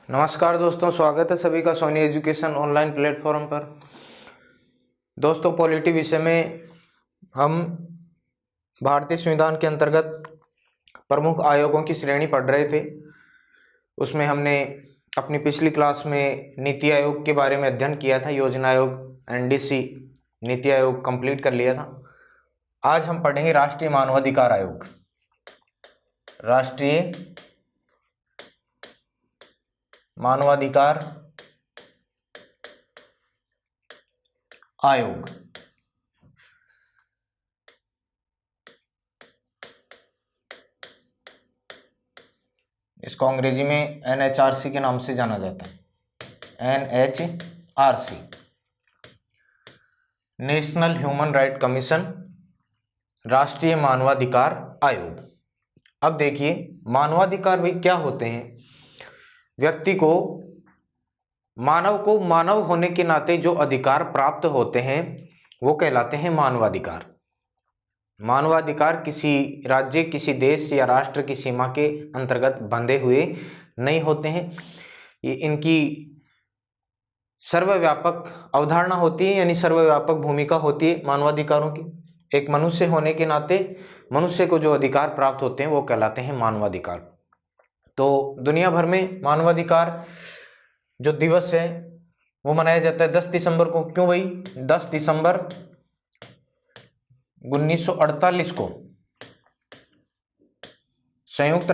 नमस्कार दोस्तों, स्वागत है सभी का सोनी एजुकेशन ऑनलाइन प्लेटफॉर्म पर। दोस्तों, पॉलिटी विषय में हम भारतीय संविधान के अंतर्गत प्रमुख आयोगों की श्रेणी पढ़ रहे थे। उसमें हमने अपनी पिछली क्लास में नीति आयोग के बारे में अध्ययन किया था। योजना आयोग एनडीसी नीति आयोग कंप्लीट कर लिया था। आज हम पढ़ेंगे राष्ट्रीय मानवाधिकार आयोग। राष्ट्रीय मानवाधिकार आयोग। इसको अंग्रेजी में एनएचआरसी के नाम से जाना जाता है। NHRC, national human right commission, राष्ट्रीय मानवाधिकार आयोग। अब देखिए, मानवाधिकार भी क्या होते हैं। व्यक्ति को मानव होने के नाते जो अधिकार प्राप्त होते हैं वो कहलाते हैं मानवाधिकार। मानवाधिकार किसी राज्य, किसी देश या राष्ट्र की सीमा के अंतर्गत बंधे हुए नहीं होते हैं। ये इनकी सर्वव्यापक अवधारणा होती है, यानी सर्वव्यापक भूमिका होती है मानवाधिकारों की। एक मनुष्य होने के नाते मनुष्य को जो अधिकार प्राप्त होते हैं वो कहलाते हैं मानवाधिकार। तो दुनिया भर में मानवाधिकार जो दिवस है वो मनाया जाता है 10 दिसंबर को। क्यों भाई? 10 दिसंबर 1948 को संयुक्त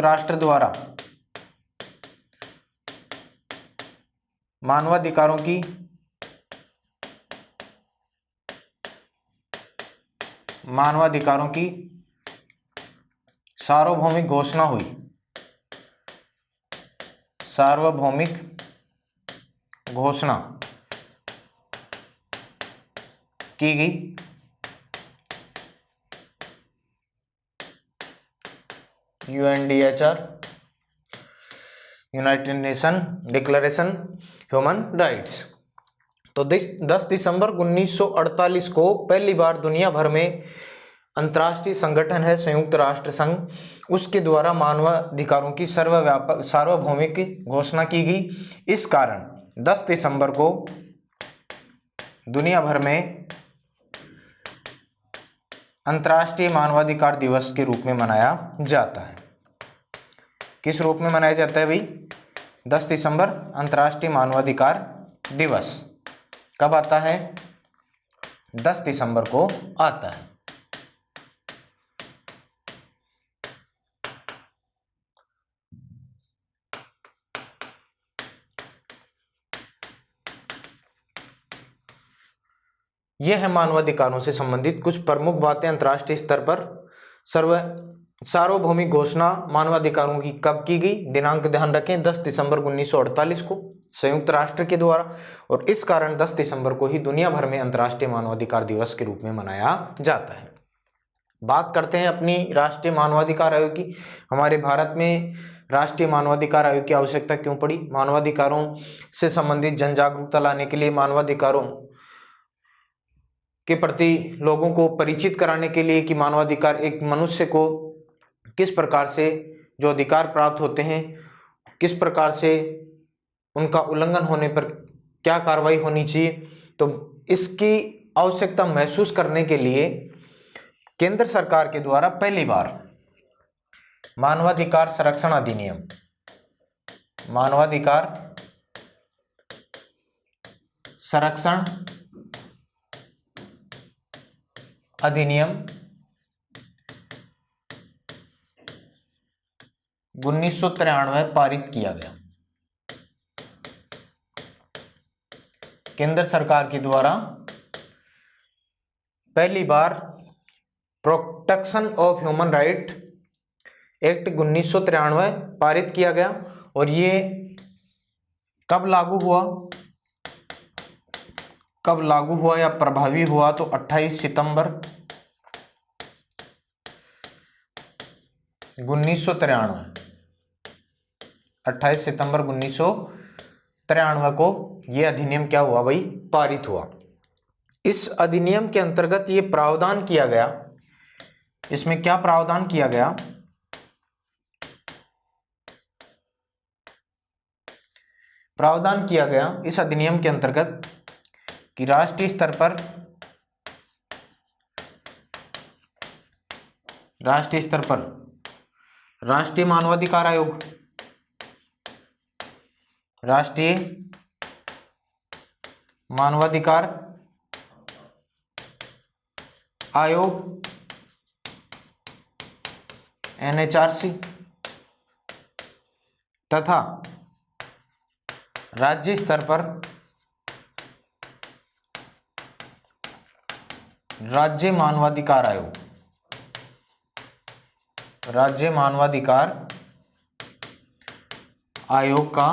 राष्ट्र द्वारा मानवाधिकारों की सार्वभौमिक घोषणा हुई। सार्वभौमिक घोषणा की गई। UNDHR, united nation declaration human rights. तो 10 दिसंबर 1948 को पहली बार दुनिया भर में अंतर्राष्ट्रीय संगठन है संयुक्त राष्ट्र संघ, उसके द्वारा मानवाधिकारों की सार्वभौमिक घोषणा की गई। इस कारण 10 दिसंबर को दुनिया भर में अंतर्राष्ट्रीय मानवाधिकार दिवस के रूप में मनाया जाता है। किस रूप में मनाया जाता है भाई? 10 दिसंबर अंतर्राष्ट्रीय मानवाधिकार दिवस कब आता है? 10 दिसंबर को आता है। यह है मानवाधिकारों से संबंधित कुछ प्रमुख बातें। अंतर्राष्ट्रीय स्तर पर सार्वभौमिक घोषणा मानवाधिकारों की कब की गई? दिनांक ध्यान रखें, 10 दिसंबर 1948 को संयुक्त राष्ट्र के द्वारा, और इस कारण 10 दिसंबर को ही दुनिया भर में अंतर्राष्ट्रीय मानवाधिकार दिवस के रूप में मनाया जाता है। बात करते हैं अपनी राष्ट्रीय मानवाधिकार आयोग की। हमारे भारत में राष्ट्रीय मानवाधिकार आयोग की आवश्यकता क्यों पड़ी? मानवाधिकारों से संबंधित जन जागरूकता लाने के लिए, मानवाधिकारों के प्रति लोगों को परिचित कराने के लिए कि मानवाधिकार एक मनुष्य को किस प्रकार से जो अधिकार प्राप्त होते हैं, किस प्रकार से उनका उल्लंघन होने पर क्या कार्रवाई होनी चाहिए। तो इसकी आवश्यकता महसूस करने के लिए केंद्र सरकार के द्वारा पहली बार मानवाधिकार संरक्षण अधिनियम, मानवाधिकार संरक्षण अधिनियम 1993 पारित किया गया। केंद्र सरकार के द्वारा पहली बार protection of human right act 1993 पारित किया गया। और ये कब लागू हुआ या प्रभावी हुआ? तो 28 सितंबर 1993, 28 सितंबर 1993 को ये अधिनियम क्या हुआ भाई? पारित हुआ। इस अधिनियम के अंतर्गत ये प्रावधान किया गया इसमें क्या प्रावधान किया गया? प्रावधान किया गया इस अधिनियम के अंतर्गत कि राष्ट्रीय स्तर पर राष्ट्रीय मानवाधिकार आयोग, राष्ट्रीय मानवाधिकार आयोग NHRC तथा राज्य स्तर पर राज्य मानवाधिकार आयोग, राज्य मानवाधिकार आयोग का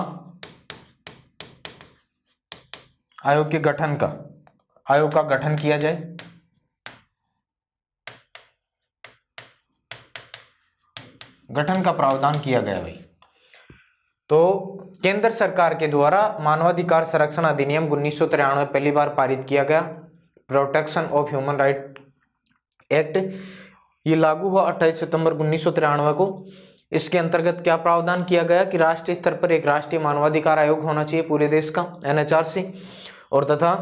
आयोग का गठन किया जाए। गठन का प्रावधान किया गया भाई। तो केंद्र सरकार के द्वारा मानवाधिकार संरक्षण अधिनियम 1993 पहली बार पारित किया गया, protection of human right act. ये लागू हुआ 28 सितंबर 1993 को। इसके अंतर्गत क्या प्रावधान किया गया कि राष्ट्रीय स्तर पर एक राष्ट्रीय मानवाधिकार आयोग होना चाहिए पूरे देश का, NHRC, और तथा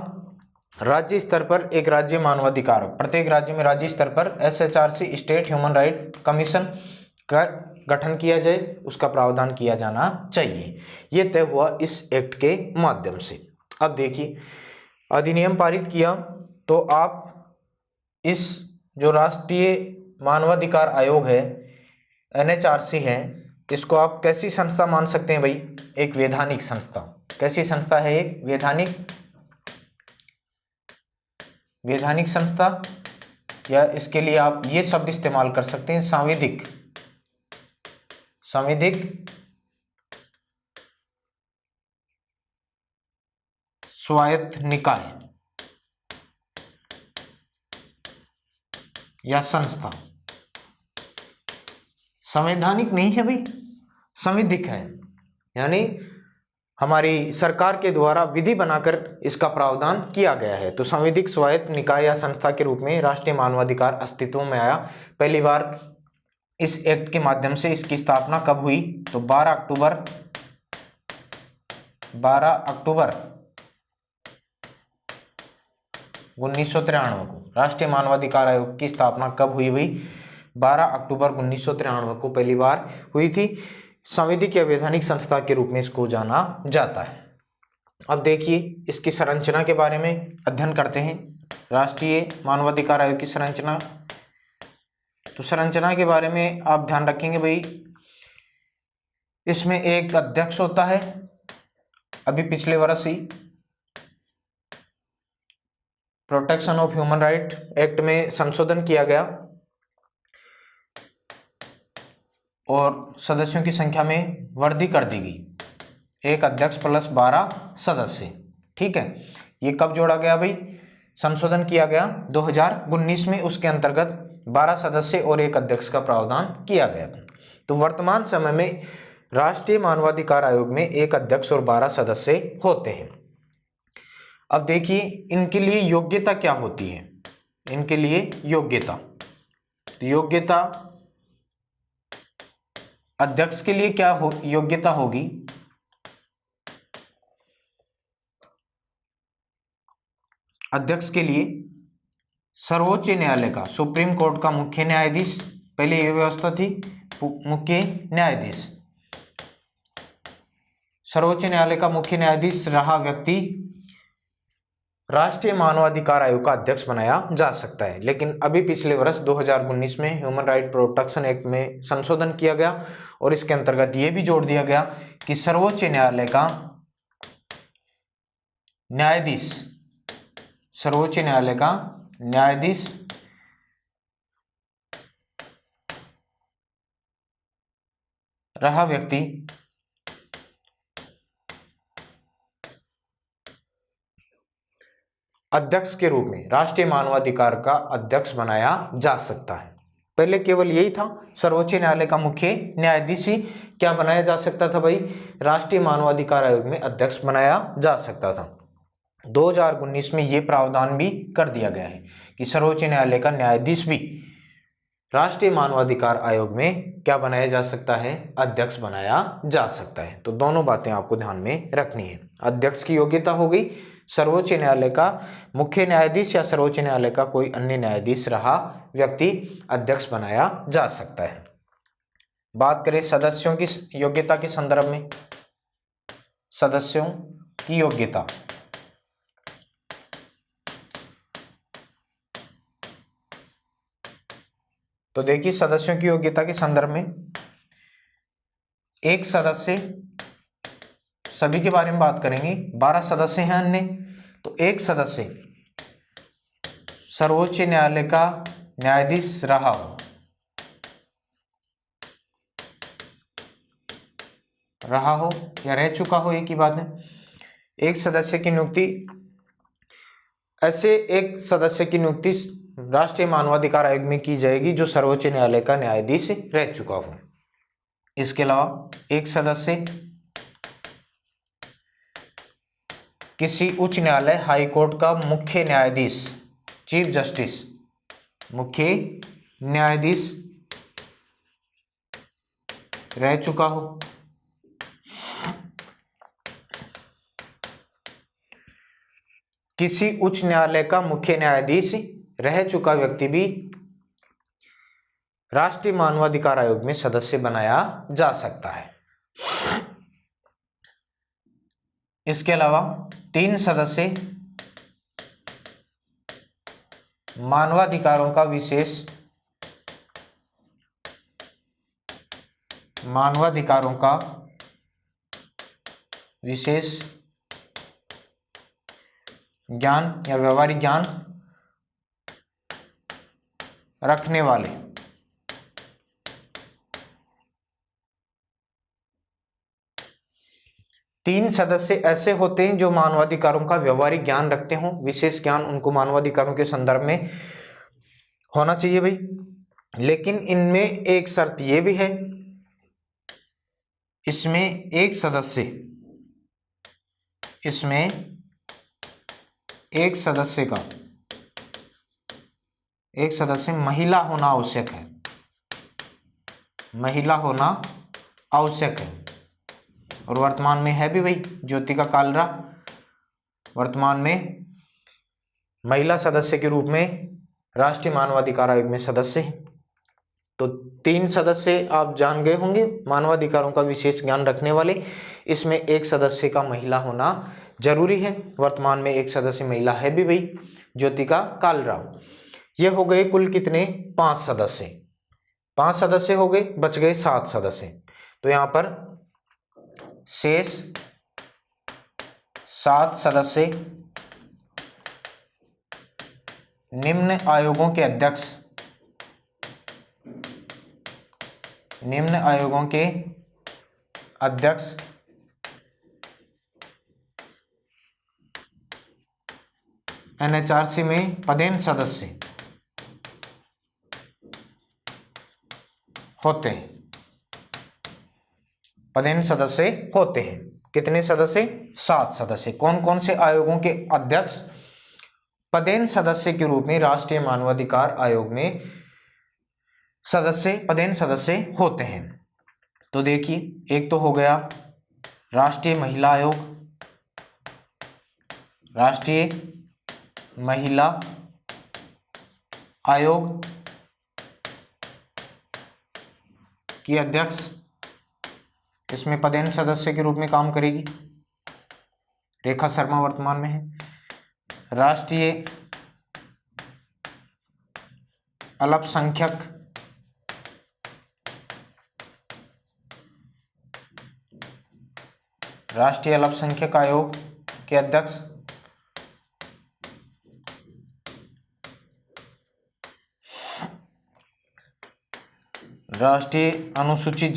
राज्य स्तर पर एक राज्य मानवाधिकार, प्रत्येक राज्य में राज्य स्तर पर SHRC, state human right commission का गठन किया जाए, उसका प्रावधान किया जाना चाहिए। ये तय हुआ इस एक्ट के माध्यम से। अब देखिए, अधिनियम पारित किया तो आप इस जो राष्ट्रीय मानवाधिकार आयोग है, NHRC है, इसको आप कैसी संस्था मान सकते हैं भाई? एक वैधानिक संस्था। कैसी संस्था है? एक वैधानिक संस्था, या इसके लिए आप ये शब्द इस्तेमाल कर सकते हैं, सांविधिक स्वायत्त निकाय या संस्था। संवैधानिक नहीं है भाई, संविधिक है, यानी हमारी सरकार के द्वारा विधि बनाकर इसका प्रावधान किया गया है। तो संविधिक स्वायत्त निकाय या संस्था के रूप में राष्ट्रीय मानवाधिकार अस्तित्व में आया। पहली बार इस एक्ट के माध्यम से इसकी स्थापना कब हुई? तो 12 अक्टूबर 1993 को राष्ट्रीय मानवाधिकार आयोग की स्थापना कब हुई भाई? 12 अक्टूबर 1993 को पहली बार हुई थी। संविधिक या वैधानिक संस्था के रूप में इसको जाना जाता है। अब देखिए, इसकी संरचना के बारे में अध्ययन करते हैं। राष्ट्रीय मानवाधिकार आयोग की संरचना, तो संरचना के बारे में आप ध्यान रखेंगे भाई, इसमें एक अध्यक्ष होता है। अभी पिछले वर्ष ही protection of human right act में संशोधन किया गया और सदस्यों की संख्या में वृद्धि कर दी गई, एक अध्यक्ष प्लस 12 सदस्य। ठीक है, ये कब जोड़ा गया भाई? संशोधन किया गया 2019 में। उसके अंतर्गत 12 सदस्य और एक अध्यक्ष का प्रावधान किया गया था। तो वर्तमान समय में राष्ट्रीय मानवाधिकार आयोग में एक अध्यक्ष और 12 सदस्य होते हैं। अब देखिए, इनके लिए योग्यता क्या होती है? इनके लिए योग्यता अध्यक्ष के लिए क्या योग्यता होगी? अध्यक्ष के लिए सर्वोच्च न्यायालय का, सुप्रीम कोर्ट का मुख्य न्यायाधीश, पहले ये व्यवस्था थी, मुख्य न्यायाधीश, सर्वोच्च न्यायालय का मुख्य न्यायाधीश रहा व्यक्ति राष्ट्रीय मानवाधिकार आयोग का अध्यक्ष बनाया जा सकता है। लेकिन अभी पिछले वर्ष 2019 में ह्यूमन राइट प्रोटेक्शन एक्ट में संशोधन किया गया और इसके अंतर्गत ये भी जोड़ दिया गया कि सर्वोच्च न्यायालय का न्यायाधीश, सर्वोच्च न्यायालय का न्यायाधीश रहा व्यक्ति अध्यक्ष के रूप में राष्ट्रीय मानवाधिकार का अध्यक्ष बनाया जा सकता है। पहले केवल यही था, सर्वोच्च न्यायालय का मुख्य न्यायाधीश ही क्या बनाया जा सकता था भाई? राष्ट्रीय मानवाधिकार आयोग में अध्यक्ष बनाया जा सकता था। 2019 में ये प्रावधान भी कर दिया गया है कि सर्वोच्च न्यायालय का न्यायाधीश भी राष्ट्रीय मानवाधिकार आयोग में क्या बनाया जा सकता है, अध्यक्ष बनाया जा सकता है। तो दोनों बातें आपको ध्यान में रखनी है। अध्यक्ष की योग्यता हो गई, सर्वोच्च न्यायालय का मुख्य न्यायाधीश या सर्वोच्च न्यायालय का कोई अन्य न्यायाधीश रहा व्यक्ति अध्यक्ष बनाया जा सकता है। बात करें सदस्यों की योग्यता के संदर्भ में, सदस्यों की योग्यता, तो देखिए सदस्यों की योग्यता के संदर्भ में एक सदस्य, सभी के बारे में बात करेंगे, 12 सदस्य हैं अन्य, तो एक सदस्य सर्वोच्च न्यायालय का न्यायाधीश रहा हो, या रह चुका हो, एक ही बात है। एक सदस्य की नियुक्ति, ऐसे एक सदस्य की नियुक्ति राष्ट्रीय मानवाधिकार आयोग में की जाएगी जो सर्वोच्च न्यायालय का न्यायाधीश रह चुका हो। इसके अलावा एक सदस्य किसी उच्च न्यायालय, हाई कोर्ट का मुख्य न्यायाधीश, चीफ जस्टिस, मुख्य न्यायाधीश रह चुका हो। किसी उच्च न्यायालय का मुख्य न्यायाधीश रह चुका व्यक्ति भी राष्ट्रीय मानवाधिकार आयोग में सदस्य बनाया जा सकता है। इसके अलावा 3 सदस्य मानवाधिकारों का विशेष ज्ञान या व्यवहारिक ज्ञान रखने वाले, तीन सदस्य ऐसे होते हैं जो मानवाधिकारों का व्यवहारिक ज्ञान रखते हों, विशेष ज्ञान उनको मानवाधिकारों के संदर्भ में होना चाहिए भाई। लेकिन इनमें एक शर्त ये भी है, इसमें एक सदस्य महिला होना आवश्यक है, और वर्तमान में है भी भाई। ज्योतिका कालरा वर्तमान में महिला सदस्य के रूप में राष्ट्रीय मानवाधिकार आयोग में सदस्य हैं। तो 3 सदस्य आप जान गए होंगे मानवाधिकारों का विशेष ज्ञान रखने वाले, इसमें एक सदस्य का महिला होना जरूरी है। वर्तमान में एक सदस्य महिला है भी भाई, ज्योतिका कालरा। ये हो गए कुल कितने, 5 सदस्य। 5 सदस्य हो गए, बच गए 7 सदस्य। तो यहाँ पर शेष 7 सदस्य निम्न आयोगों के अध्यक्ष एनएचआरसी में पदेन सदस्य होते हैं, कितने सदस्य, 7 सदस्य। कौन कौन से आयोगों के अध्यक्ष पदेन सदस्य के रूप में राष्ट्रीय मानवाधिकार आयोग में पदेन सदस्य होते हैं। तो देखिए, एक तो हो गया राष्ट्रीय महिला आयोग की अध्यक्ष, इसमें पदेन सदस्य के रूप में काम करेगी रेखा शर्मा, वर्तमान में है। राष्ट्रीय अल्पसंख्यक आयोग के अध्यक्ष राष्ट्रीय अनुसूचित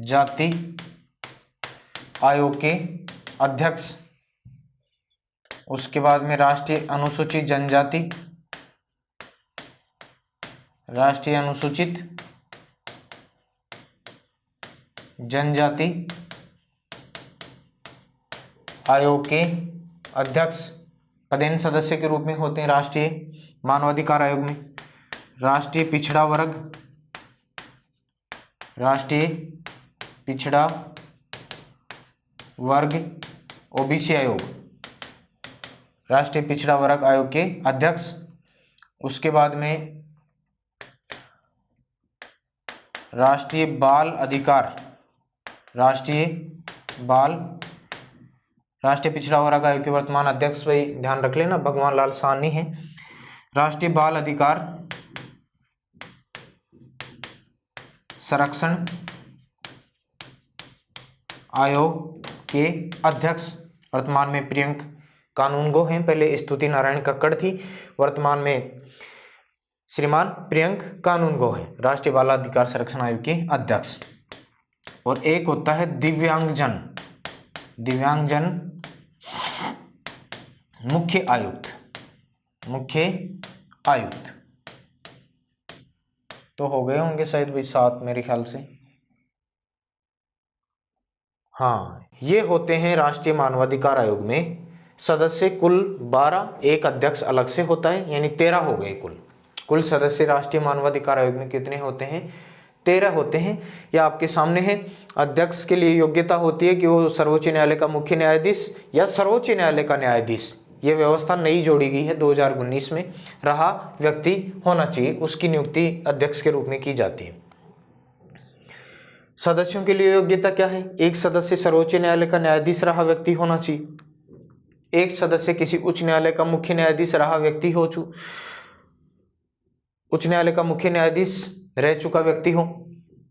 जाति आयोग के अध्यक्ष। उसके बाद में राष्ट्रीय अनुसूचित जनजाति आयोग के अध्यक्ष पदेन सदस्य के रूप में होते हैं राष्ट्रीय मानवाधिकार आयोग में। राष्ट्रीय पिछड़ा वर्ग ओबीसी आयोग, राष्ट्रीय पिछड़ा वर्ग आयोग के अध्यक्ष। उसके बाद में राष्ट्रीय पिछड़ा वर्ग आयोग के वर्तमान अध्यक्ष, भाई ध्यान रख लेना, भगवान लाल साहनी है। राष्ट्रीय बाल अधिकार संरक्षण आयोग के अध्यक्ष वर्तमान में प्रियंक कानूनगो हैं। पहले स्तुति नारायण कक्कड़ थी, वर्तमान में श्रीमान प्रियंक कानूनगो हैं राष्ट्रीय बाल अधिकार संरक्षण आयोग के अध्यक्ष। और एक होता है दिव्यांगजन मुख्य आयुक्त। तो हो गए होंगे शायद भाई 7 मेरे ख्याल से। हाँ, ये होते हैं राष्ट्रीय मानवाधिकार आयोग में सदस्य कुल 12, एक अध्यक्ष अलग से होता है, यानी 13 हो गए कुल सदस्य राष्ट्रीय मानवाधिकार आयोग में कितने होते हैं? 13 होते हैं। यह आपके सामने है। अध्यक्ष के लिए योग्यता होती है कि वो सर्वोच्च न्यायालय का मुख्य न्यायाधीश या सर्वोच्च न्यायालय का न्यायाधीश, ये व्यवस्था नई जोड़ी गई है 2019 में, रहा व्यक्ति होना चाहिए, उसकी नियुक्ति अध्यक्ष के रूप में की जाती है। सदस्यों के लिए योग्यता क्या है? एक सदस्य सर्वोच्च न्यायालय का न्यायाधीश रहा व्यक्ति होना चाहिए, एक सदस्य किसी उच्च न्यायालय का मुख्य न्यायाधीश रहा व्यक्ति हो उच्च न्यायालय का मुख्य न्यायाधीश रह चुका व्यक्ति हो।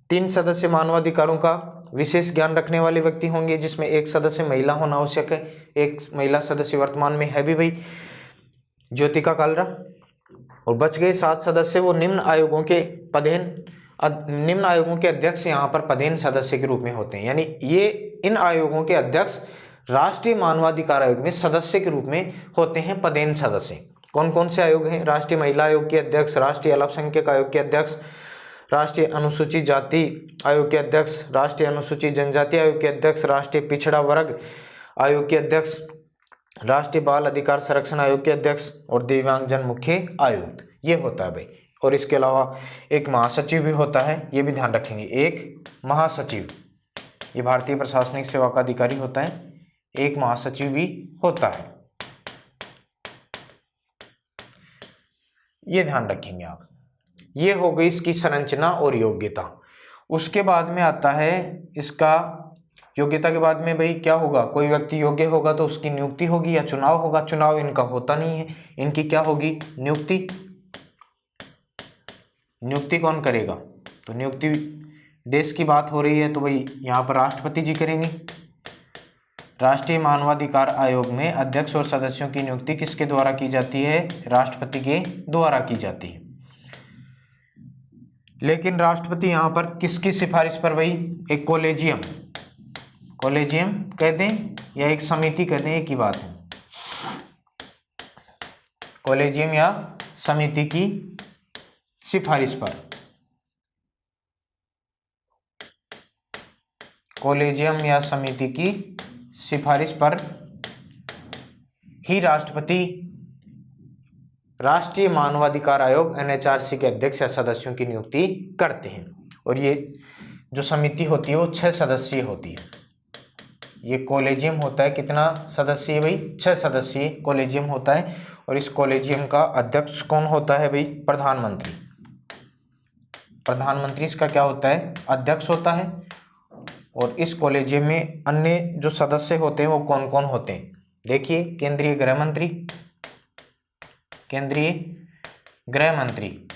3 सदस्य मानवाधिकारों का विशेष ज्ञान रखने वाले व्यक्ति होंगे, जिसमें एक सदस्य महिला होना आवश्यक है। एक महिला सदस्य वर्तमान में है भी भाई, ज्योतिका कालरा। और बच गए 7 सदस्य, वो निम्न आयोगों के अध्यक्ष यहाँ पर पदेन सदस्य के रूप में होते हैं। यानी ये इन आयोगों के अध्यक्ष राष्ट्रीय मानवाधिकार आयोग में सदस्य के रूप में होते हैं पदेन सदस्य। कौन कौन से आयोग हैं? राष्ट्रीय महिला आयोग के अध्यक्ष, राष्ट्रीय अल्पसंख्यक आयोग के अध्यक्ष, राष्ट्रीय अनुसूचित जाति आयोग के अध्यक्ष, राष्ट्रीय अनुसूचित जनजाति आयोग के अध्यक्ष, राष्ट्रीय पिछड़ा वर्ग आयोग के अध्यक्ष, राष्ट्रीय बाल अधिकार संरक्षण आयोग के अध्यक्ष और दिव्यांगजन मुख्य आयुक्त, ये होता है भाई। और इसके अलावा एक महासचिव भी होता है, ये भी ध्यान रखेंगे। एक महासचिव, ये भारतीय प्रशासनिक सेवा का अधिकारी होता है। एक महासचिव भी होता है, ये ध्यान रखेंगे आप। ये हो गई इसकी संरचना और योग्यता। उसके बाद में आता है इसका, योग्यता के बाद में भाई क्या होगा? कोई व्यक्ति योग्य होगा तो उसकी नियुक्ति होगी या चुनाव होगा। चुनाव इनका होता नहीं है, इनकी क्या होगी? नियुक्ति। नियुक्ति कौन करेगा? तो नियुक्ति देश की बात हो रही है तो भाई यहाँ पर राष्ट्रपति जी करेंगे। राष्ट्रीय मानवाधिकार आयोग में अध्यक्ष और सदस्यों की नियुक्ति किसके द्वारा की जाती है? राष्ट्रपति के द्वारा की जाती है। लेकिन राष्ट्रपति यहाँ पर किसकी सिफारिश पर भाई? एक कॉलेजियम कह दें या एक समिति कह दें, एक ही बात है। कॉलेजियम या समिति की सिफारिश पर, कॉलेजियम या समिति की सिफारिश पर ही राष्ट्रपति राष्ट्रीय मानवाधिकार आयोग NHRC के अध्यक्ष या सदस्यों की नियुक्ति करते हैं। और ये जो समिति होती है वो 6 सदस्यीय होती है। ये कॉलेजियम होता है, कितना सदस्यीय भाई? 6 सदस्यीय कॉलेजियम होता है। और इस कॉलेजियम का अध्यक्ष कौन होता है भाई? प्रधानमंत्री। प्रधानमंत्री इसका क्या होता है? अध्यक्ष होता है। और इस कॉलेजियम में अन्य जो सदस्य होते हैं वो कौन कौन होते हैं? देखिए, केंद्रीय गृह मंत्री,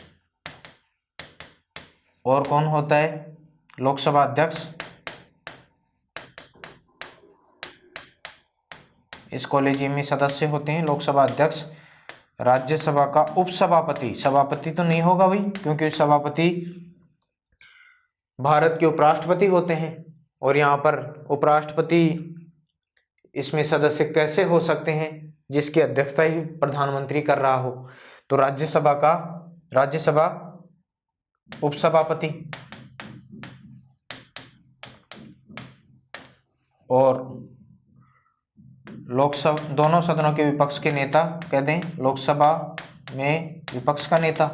और कौन होता है? लोकसभा अध्यक्ष। इस कॉलेजियम में सदस्य होते हैं लोकसभा अध्यक्ष, राज्यसभा का उपसभापति, सभापति तो नहीं होगा भाई, क्योंकि सभापति भारत के उपराष्ट्रपति होते हैं। और यहाँ पर उपराष्ट्रपति इसमें सदस्य कैसे हो सकते हैं? जिसकी अध्यक्षता ही प्रधानमंत्री कर रहा हो। तो राज्यसभा उपसभापति और लोकसभा दोनों सदनों के विपक्ष के नेता कह दें, लोकसभा में विपक्ष का नेता,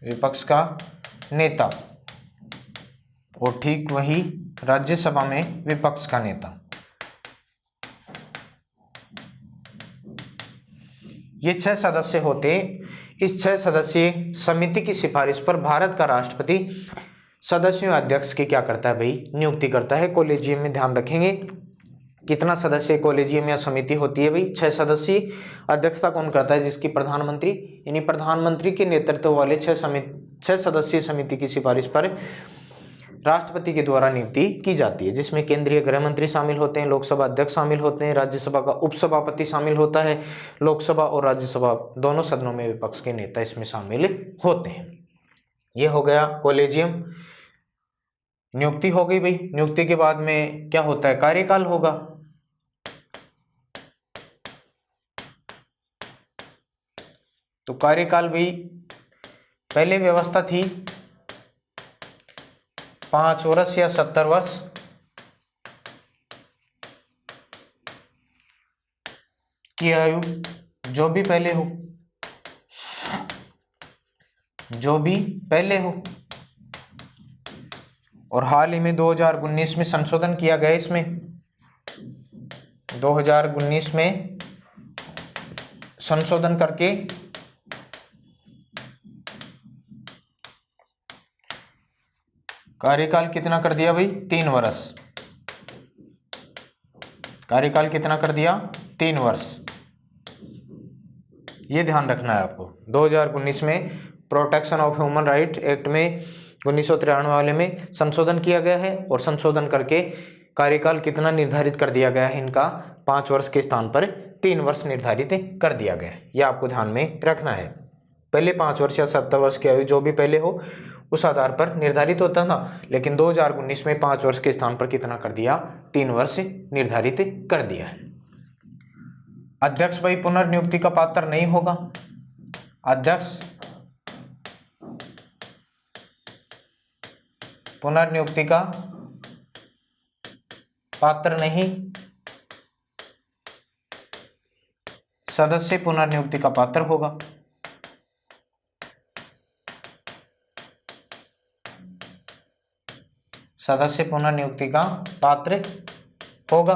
विपक्ष का नेता, और ठीक वही राज्यसभा में विपक्ष का नेता। ये 6 सदस्य होते। इस 6 सदस्यीय समिति की सिफारिश पर भारत का राष्ट्रपति सदस्यों अध्यक्ष की क्या करता है भाई, नियुक्ति करता है। कॉलेजियम में ध्यान रखेंगे कितना सदस्य कॉलेजियम या समिति होती है भाई, 6 सदस्यीय। अध्यक्षता कौन करता है, जिसकी प्रधानमंत्री, यानी प्रधानमंत्री के नेतृत्व वाले 6 सदस्यीय समिति की सिफारिश पर राष्ट्रपति के द्वारा नियुक्ति की जाती है, जिसमें केंद्रीय गृह मंत्री शामिल होते हैं, लोकसभा अध्यक्ष शामिल होते हैं, राज्यसभा का उपसभापति शामिल होता है, लोकसभा और राज्यसभा दोनों सदनों में विपक्ष के नेता इसमें शामिल होते हैं। यह हो गया कॉलेजियम। नियुक्ति हो गई भाई। नियुक्ति के बाद में क्या होता है, कार्यकाल होगा। तो कार्यकाल भी पहले व्यवस्था थी 5 वर्ष या 70 वर्ष, की आयु, जो भी पहले हो, जो भी पहले हो। और हाल ही में 2019 में संशोधन किया गया। इसमें 2019 में संशोधन करके कार्यकाल कितना कर दिया भाई, 3 वर्ष। कार्यकाल कितना कर दिया, 3 वर्ष। ये ध्यान रखना है आपको। 2019 में protection of human right act में 1993 वाले में संशोधन किया गया है, और संशोधन करके कार्यकाल कितना निर्धारित कर दिया गया है इनका, 5 वर्ष के स्थान पर 3 वर्ष निर्धारित कर दिया गया है। यह आपको ध्यान में रखना है। पहले 5 वर्ष या 70 वर्ष की आयु जो भी पहले हो उस आधार पर निर्धारित होता था, लेकिन 2019 में 5 वर्ष के स्थान पर कितना कर दिया, 3 वर्ष निर्धारित कर दिया है। अध्यक्ष भाई पुनर्नियुक्ति का पात्र नहीं होगा। अध्यक्ष पुनर्नियुक्ति का पात्र नहीं, सदस्य पुनर्नियुक्ति का पात्र होगा। सदस्य पुनर्नियुक्ति का पात्र होगा,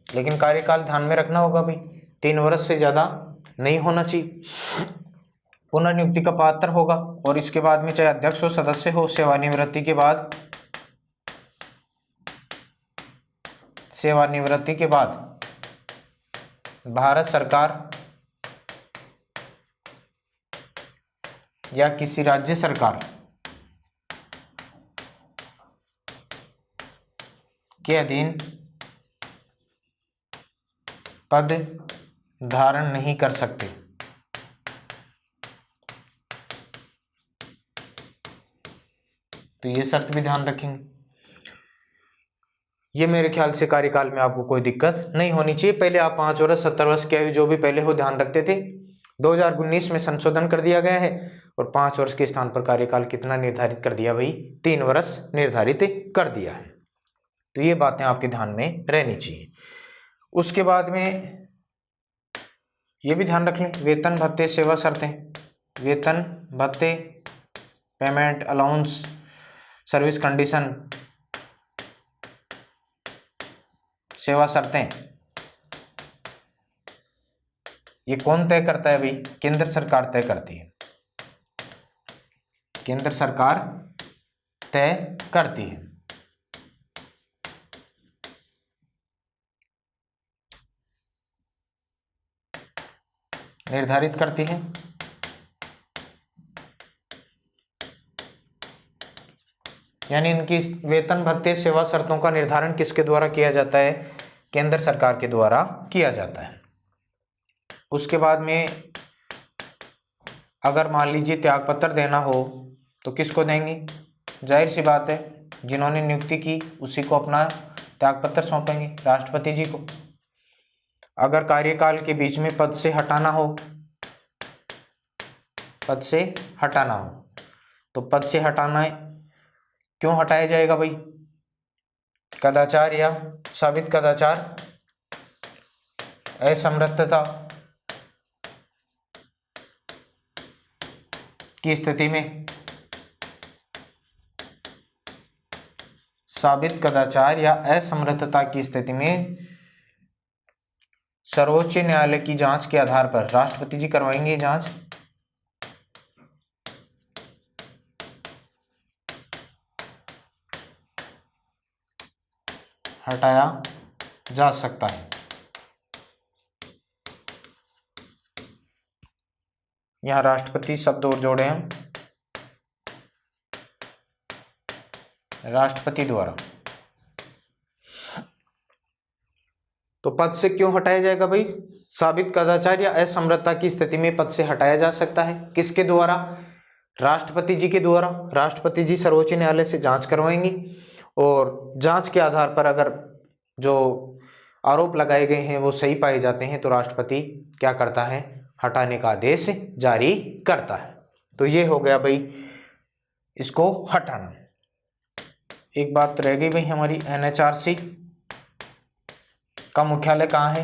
लेकिन कार्यकाल ध्यान में रखना होगा भाई, 3 वर्ष से ज्यादा नहीं होना चाहिए। पुनर्नियुक्ति का पात्र होगा, और इसके बाद में चाहे अध्यक्ष हो, सदस्य हो, सेवानिवृत्ति के बाद भारत सरकार या किसी राज्य सरकार के अधीन पद धारण नहीं कर सकते। तो ये शर्त भी ध्यान रखेंगे। ये मेरे ख्याल से कार्यकाल में आपको कोई दिक्कत नहीं होनी चाहिए। पहले आप 5 वर्ष 70 वर्ष की आयु जो भी पहले हो ध्यान रखते थे। 2019 में संशोधन कर दिया गया है, और 5 वर्ष के स्थान पर कार्यकाल कितना निर्धारित कर दिया भाई, 3 वर्ष निर्धारित कर दिया है। तो ये बातें आपके ध्यान में रहनी चाहिए। उसके बाद में ये भी ध्यान रख लें, वेतन भत्ते सेवा शर्तें, वेतन भत्ते, पेमेंट अलाउंस, सर्विस कंडीशन, सेवा शर्तें, ये कौन तय करता है भाई, केंद्र सरकार तय करती है। केंद्र सरकार तय करती है। निर्धारित करती है। यानी इनकी वेतन भत्ते सेवा शर्तों का निर्धारण किसके द्वारा किया जाता है, केंद्र सरकार के द्वारा किया जाता है। उसके बाद में अगर मान लीजिए त्यागपत्र देना हो तो किसको देंगे, जाहिर सी बात है जिन्होंने नियुक्ति की उसी को अपना त्यागपत्र सौंपेंगे, राष्ट्रपति जी को। अगर कार्यकाल के बीच में पद से हटाना हो, पद से हटाना हो तो पद से हटाना क्यों हटाया जाएगा भाई? कदाचार या साबित कदाचार, असमर्थता की स्थिति में, साबित कदाचार या असमर्थता की स्थिति में सर्वोच्च न्यायालय की जांच के आधार पर राष्ट्रपति जी करवाएंगे जांच, हटाया जा सकता है। यहां राष्ट्रपति शब्द और जोड़े हैं, राष्ट्रपति द्वारा। तो पद से क्यों हटाया जाएगा भाई? साबित कदाचार या असमर्थता की स्थिति में पद से हटाया जा सकता है। किसके द्वारा? राष्ट्रपति जी के द्वारा। राष्ट्रपति जी सर्वोच्च न्यायालय से जांच करवाएंगी और जांच के आधार पर अगर जो आरोप लगाए गए हैं वो सही पाए जाते हैं तो राष्ट्रपति क्या करता है? हटाने का आदेश जारी करता है। तो ये हो गया भाई इसको हटाना। एक बात रह गई भाई हमारी, एनएचआरसी का मुख्यालय कहाँ है?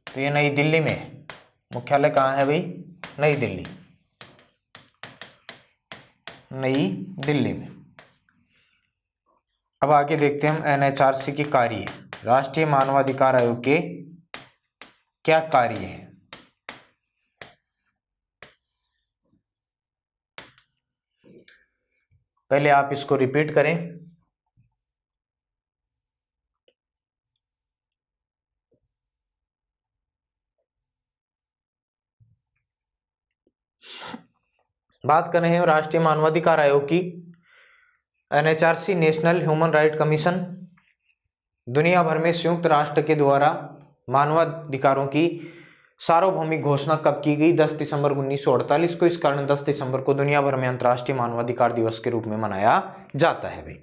तो ये नई दिल्ली में है। मुख्यालय कहाँ है भाई? नई दिल्ली, नई दिल्ली में। अब आगे देखते हैं हम एनएचआरसी के कार्य। राष्ट्रीय मानवाधिकार आयोग के क्या कार्य हैं? पहले आप इसको रिपीट करें। बात कर रहे हैं राष्ट्रीय मानवाधिकार आयोग की। NHRC national human right commission दुनिया भर में संयुक्त राष्ट्र के द्वारा मानवाधिकारों की सार्वभौमिक घोषणा कब की गई? 10 दिसंबर 1948 को। इस कारण 10 दिसंबर को दुनिया भर में अंतर्राष्ट्रीय मानवाधिकार दिवस के रूप में मनाया जाता है भाई।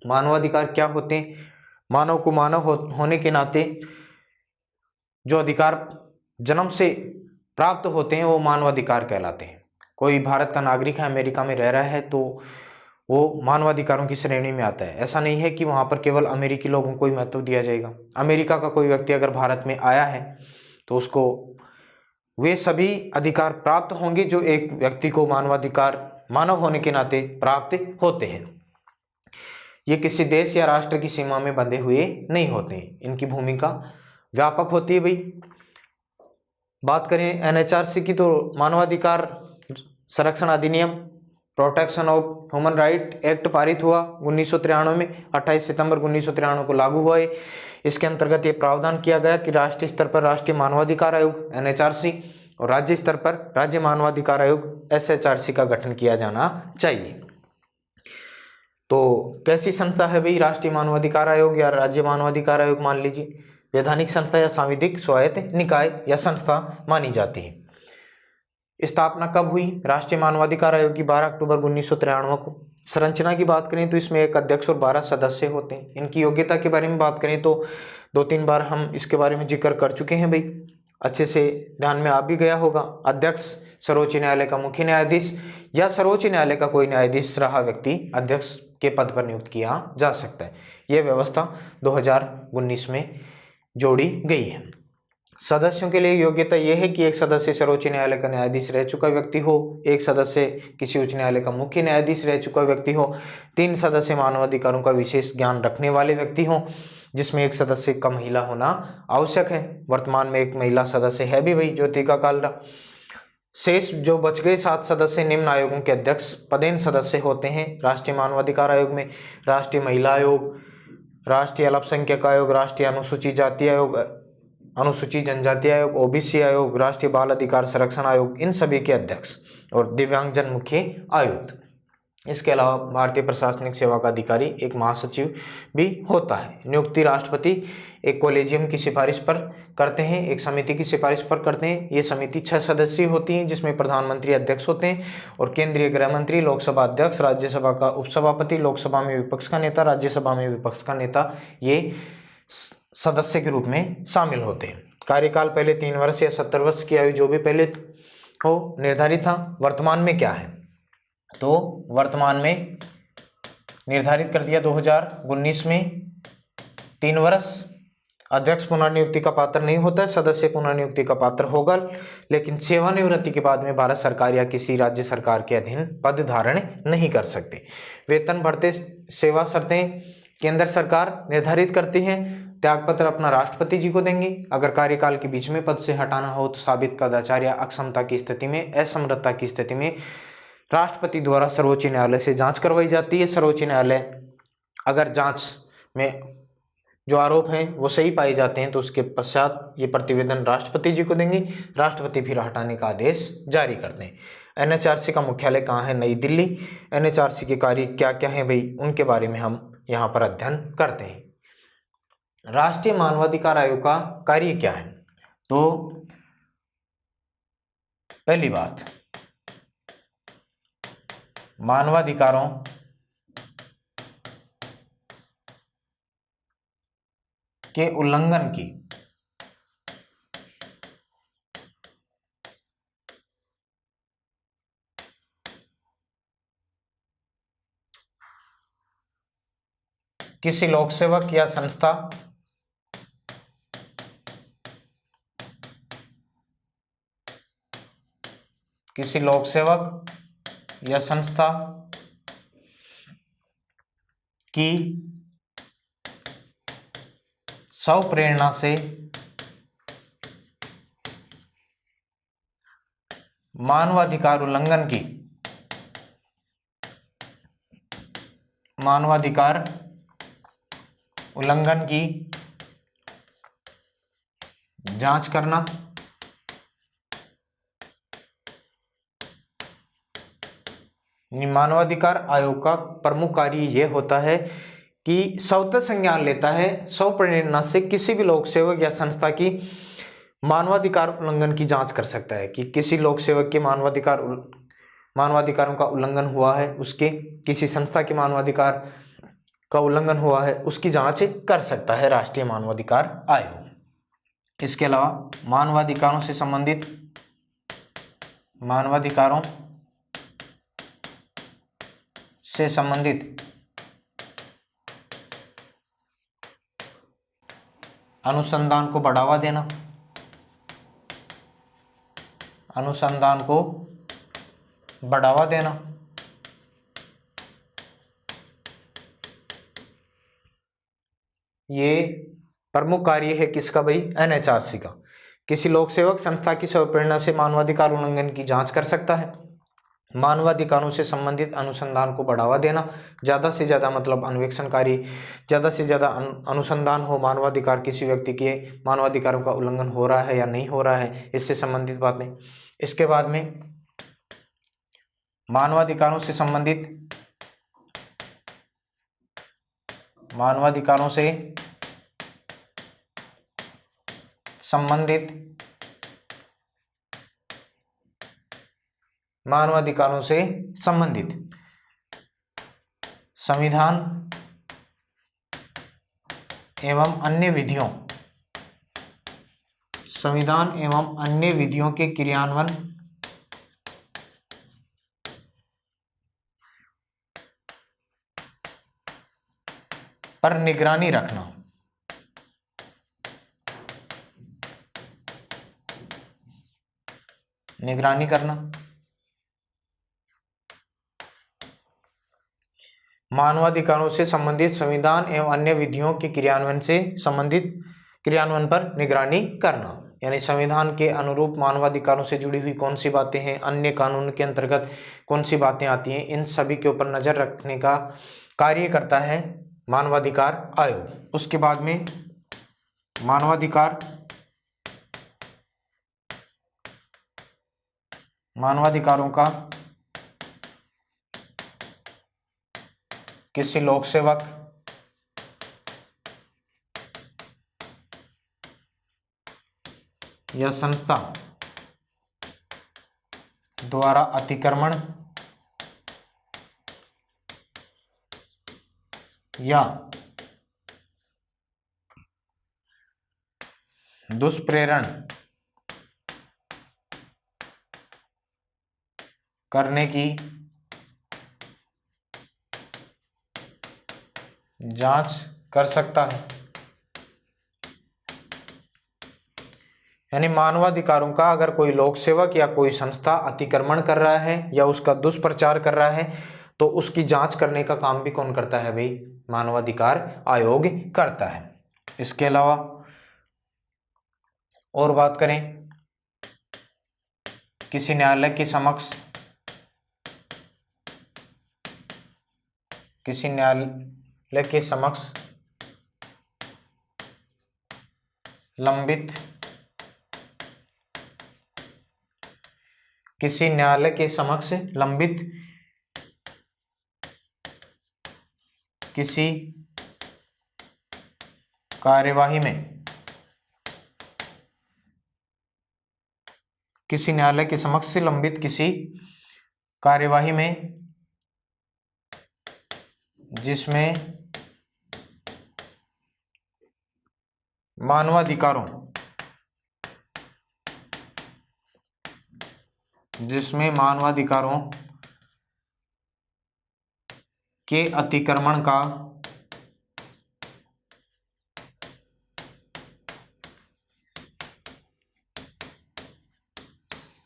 मानवाधिकार क्या होते हैं? मानव को मानव होने के नाते जो अधिकार जन्म से प्राप्त होते हैं वो मानवाधिकार कहलाते हैं। कोई भारत का नागरिक है, अमेरिका में रह रहा है तो वो मानवाधिकारों की श्रेणी में आता है। ऐसा नहीं है कि वहाँ पर केवल अमेरिकी लोगों को ही महत्व दिया जाएगा। अमेरिका का कोई व्यक्ति अगर भारत में आया है तो उसको वे सभी अधिकार प्राप्त होंगे जो एक व्यक्ति को मानवाधिकार मानव होने के नाते प्राप्त होते हैं। ये किसी देश या राष्ट्र की सीमा में बंधे हुए नहीं होते, इनकी भूमिका व्यापक होती है भाई। बात करें एनएचआरसी की तो मानवाधिकार संरक्षण अधिनियम protection of human right act पारित हुआ 1993 में। 28 सितंबर 1993 को लागू हुआ। इसके अंतर्गत ये प्रावधान किया गया कि राष्ट्रीय स्तर पर राष्ट्रीय मानवाधिकार आयोग एनएचआरसी और राज्य स्तर पर राज्य मानवाधिकार आयोग एसएचआरसी का गठन किया जाना चाहिए। तो कैसी संस्था है भाई राष्ट्रीय मानवाधिकार आयोग या राज्य मानवाधिकार आयोग? मान लीजिए वैधानिक संस्था या सांविधिक स्वायत्त निकाय या संस्था मानी जाती है। स्थापना कब हुई राष्ट्रीय मानवाधिकार आयोग की? 12 अक्टूबर 1993 को। संरचना की बात करें तो इसमें एक अध्यक्ष और 12 सदस्य होते हैं। इनकी योग्यता के बारे में बात करें तो 2-3 बार हम इसके बारे में जिक्र कर चुके हैं भाई, अच्छे से ध्यान में आ भी गया होगा। अध्यक्ष सर्वोच्च न्यायालय का मुख्य न्यायाधीश या सर्वोच्च न्यायालय का कोई न्यायाधीश रहा व्यक्ति अध्यक्ष के पद पर नियुक्त किया जा सकता है। यह व्यवस्था 2019 में जोड़ी गई है। सदस्यों के लिए योग्यता यह है कि एक सदस्य सर्वोच्च न्यायालय का न्यायाधीश रह चुका व्यक्ति हो, एक सदस्य किसी उच्च न्यायालय का मुख्य न्यायाधीश रह चुका व्यक्ति हो, 3 सदस्य मानवाधिकारों का विशेष ज्ञान रखने वाले व्यक्ति हो, जिसमें एक सदस्य का महिला होना आवश्यक है। वर्तमान में एक महिला सदस्य है भी भाई, ज्योतिका कालरा। शेष जो बच गए 7 सदस्य निम्न आयोगों के अध्यक्ष पदेन सदस्य होते हैं राष्ट्रीय मानवाधिकार आयोग में। राष्ट्रीय महिला आयोग, राष्ट्रीय अल्पसंख्यक आयोग, राष्ट्रीय अनुसूचित जाति आयोग, अनुसूचित जनजाति आयोग, ओबीसी आयोग, राष्ट्रीय बाल अधिकार संरक्षण आयोग, इन सभी के अध्यक्ष और दिव्यांगजन मुख्य आयुक्त। इसके अलावा भारतीय प्रशासनिक सेवा का अधिकारी एक महासचिव भी होता है। नियुक्ति राष्ट्रपति एक कॉलेजियम की सिफारिश पर करते हैं, एक समिति की सिफारिश पर करते हैं। ये समिति 6 सदस्यीय होती है जिसमें प्रधानमंत्री अध्यक्ष होते हैं और केंद्रीय गृह मंत्री, लोकसभा अध्यक्ष, राज्यसभा का उपसभापति, लोकसभा में विपक्ष का नेता, राज्यसभा में विपक्ष का नेता, ये सदस्य के रूप में शामिल होते हैं। कार्यकाल पहले 3 वर्ष या 70 वर्ष की आयु जो भी पहले हो निर्धारित था। वर्तमान में क्या है तो वर्तमान में निर्धारित कर दिया 2019 में 3 वर्ष। अध्यक्ष पुनर्नियुक्ति का पात्र नहीं होता है, सदस्य पुनर्नियुक्ति का पात्र होगा, लेकिन सेवानिवृत्ति के बाद में भारत सरकार या किसी राज्य सरकार के अधीन पद धारण नहीं कर सकते। वेतन भत्ते सेवा शर्तें केंद्र सरकार निर्धारित करती है। त्यागपत्र अपना राष्ट्रपति जी को देंगे। अगर कार्यकाल के बीच में पद से हटाना हो तो साबित कदाचार या अक्षमता की स्थिति में, असमर्थता की स्थिति में राष्ट्रपति द्वारा सर्वोच्च न्यायालय से जांच करवाई जाती है। सर्वोच्च न्यायालय अगर जांच में जो आरोप हैं वो सही पाए जाते हैं तो उसके पश्चात ये प्रतिवेदन राष्ट्रपति जी को देंगे। राष्ट्रपति फिर हटाने का आदेश जारी करते हैं। एनएचआरसी का मुख्यालय कहाँ है? नई दिल्ली। एनएचआरसी के कार्य क्या क्या हैं भाई, उनके बारे में हम यहाँ पर अध्ययन करते हैं। राष्ट्रीय मानवाधिकार आयोग का कार्य क्या है? तो पहली बात, मानवाधिकारों के उल्लंघन की किसी लोक सेवक या संस्था की स्वप्रेरणा से मानवाधिकार उल्लंघन की जांच करना, मानवाधिकार आयोग का प्रमुख कार्य यह होता है कि स्वतः संज्ञान लेता है, स्वप्रेरणा से किसी भी लोक सेवक या संस्था की मानवाधिकार उल्लंघन की जांच कर सकता है कि किसी लोक सेवक के मानवाधिकारों का उल्लंघन हुआ है, उसके किसी संस्था के मानवाधिकार का उल्लंघन हुआ है, उसकी जांच कर सकता है राष्ट्रीय मानवाधिकार आयोग। इसके अलावा मानवाधिकारों से संबंधित अनुसंधान को बढ़ावा देना, ये प्रमुख कार्य है किसका भाई? एनएचआरसी का। किसी लोक सेवक संस्था की स्वप्रेरणा से मानवाधिकार उल्लंघन की जांच कर सकता है। मानवाधिकारों से संबंधित अनुसंधान को बढ़ावा देना, ज़्यादा से ज़्यादा मतलब अन्वेषण कार्य, ज़्यादा से ज़्यादा अनुसंधान हो, मानवाधिकार किसी व्यक्ति के मानवाधिकारों का उल्लंघन हो रहा है या नहीं हो रहा है, इससे संबंधित बातें। इसके बाद में मानवाधिकारों से संबंधित संविधान एवं अन्य विधियों के क्रियान्वयन पर निगरानी रखना, निगरानी करना। मानवाधिकारों से संबंधित संविधान एवं अन्य विधियों के क्रियान्वयन पर निगरानी करना, यानी संविधान के अनुरूप मानवाधिकारों से जुड़ी हुई कौन सी बातें हैं, अन्य कानून के अंतर्गत कौन सी बातें आती हैं, इन सभी के ऊपर नजर रखने का कार्य करता है मानवाधिकार आयोग। उसके बाद में मानवाधिकारों का किसी लोक सेवक या संस्था द्वारा अतिक्रमण या दुष्प्रेरण करने की जांच कर सकता है। यानी मानवाधिकारों का अगर कोई लोक सेवक या कोई संस्था अतिक्रमण कर रहा है या उसका दुष्प्रचार कर रहा है तो उसकी जांच करने का काम भी कौन करता है भाई? मानवाधिकार आयोग करता है। इसके अलावा और बात करें, किसी न्यायालय के समक्ष लंबित किसी न्यायालय के समक्ष लंबित किसी कार्यवाही में किसी न्यायालय के समक्ष लंबित किसी कार्यवाही में जिसमें मानवाधिकारों के अतिक्रमण का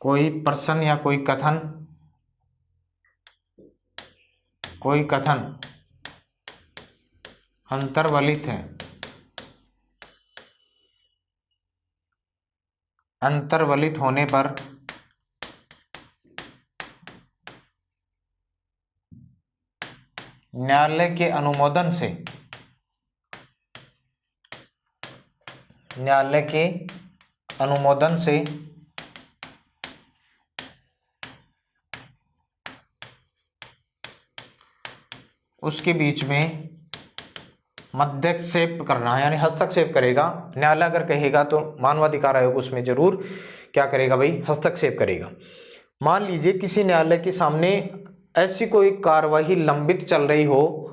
कोई प्रश्न या कोई कथन अंतर्वलित होने पर न्यायालय के अनुमोदन से उसके बीच में मध्यक्षेप करना है, यानी हस्तक्षेप करेगा। न्यायालय अगर कहेगा तो मानवाधिकार आयोग उसमें जरूर क्या करेगा भाई? हस्तक्षेप करेगा। मान लीजिए किसी न्यायालय के सामने ऐसी कोई कार्यवाही लंबित चल रही हो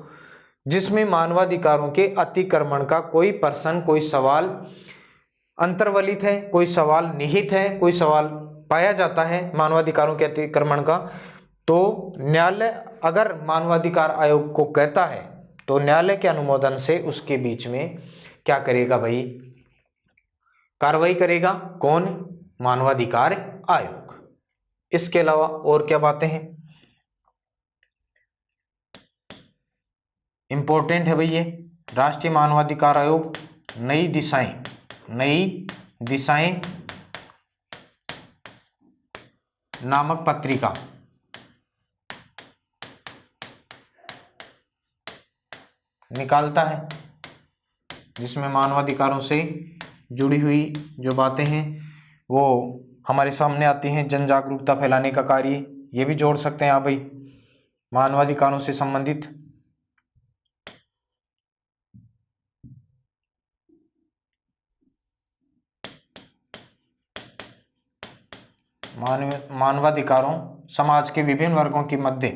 जिसमें मानवाधिकारों के अतिक्रमण का कोई प्रश्न, कोई सवाल अंतर्वलित है, कोई सवाल निहित है, कोई सवाल पाया जाता है मानवाधिकारों के अतिक्रमण का, तो न्यायालय अगर मानवाधिकार आयोग को कहता है तो न्यायालय के अनुमोदन से उसके बीच में क्या करेगा भाई? कार्रवाई करेगा। कौन? मानवाधिकार आयोग। इसके अलावा और क्या बातें हैं? इंपॉर्टेंट है भाई ये राष्ट्रीय मानवाधिकार आयोग नई दिशाएं नामक पत्रिका निकालता है, जिसमें मानवाधिकारों से जुड़ी हुई जो बातें हैं वो हमारे सामने आती हैं। जन जागरूकता फैलाने का कार्य ये भी जोड़ सकते हैं आप भाई, मानवाधिकारों से संबंधित। मानवाधिकारों समाज के विभिन्न वर्गों के मध्य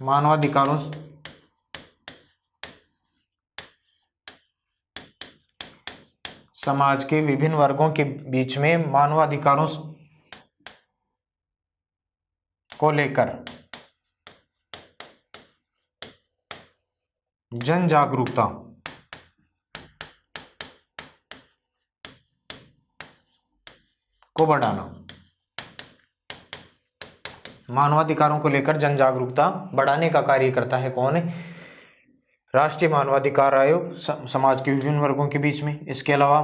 मानवाधिकारों समाज के विभिन्न वर्गों के बीच में मानवाधिकारों को लेकर जन जागरूकता को बढ़ाना। मानवाधिकारों को लेकर जन जागरूकता बढ़ाने का कार्य करता है कौन? राष्ट्रीय मानवाधिकार आयोग समाज के विभिन्न वर्गों के बीच में। इसके अलावा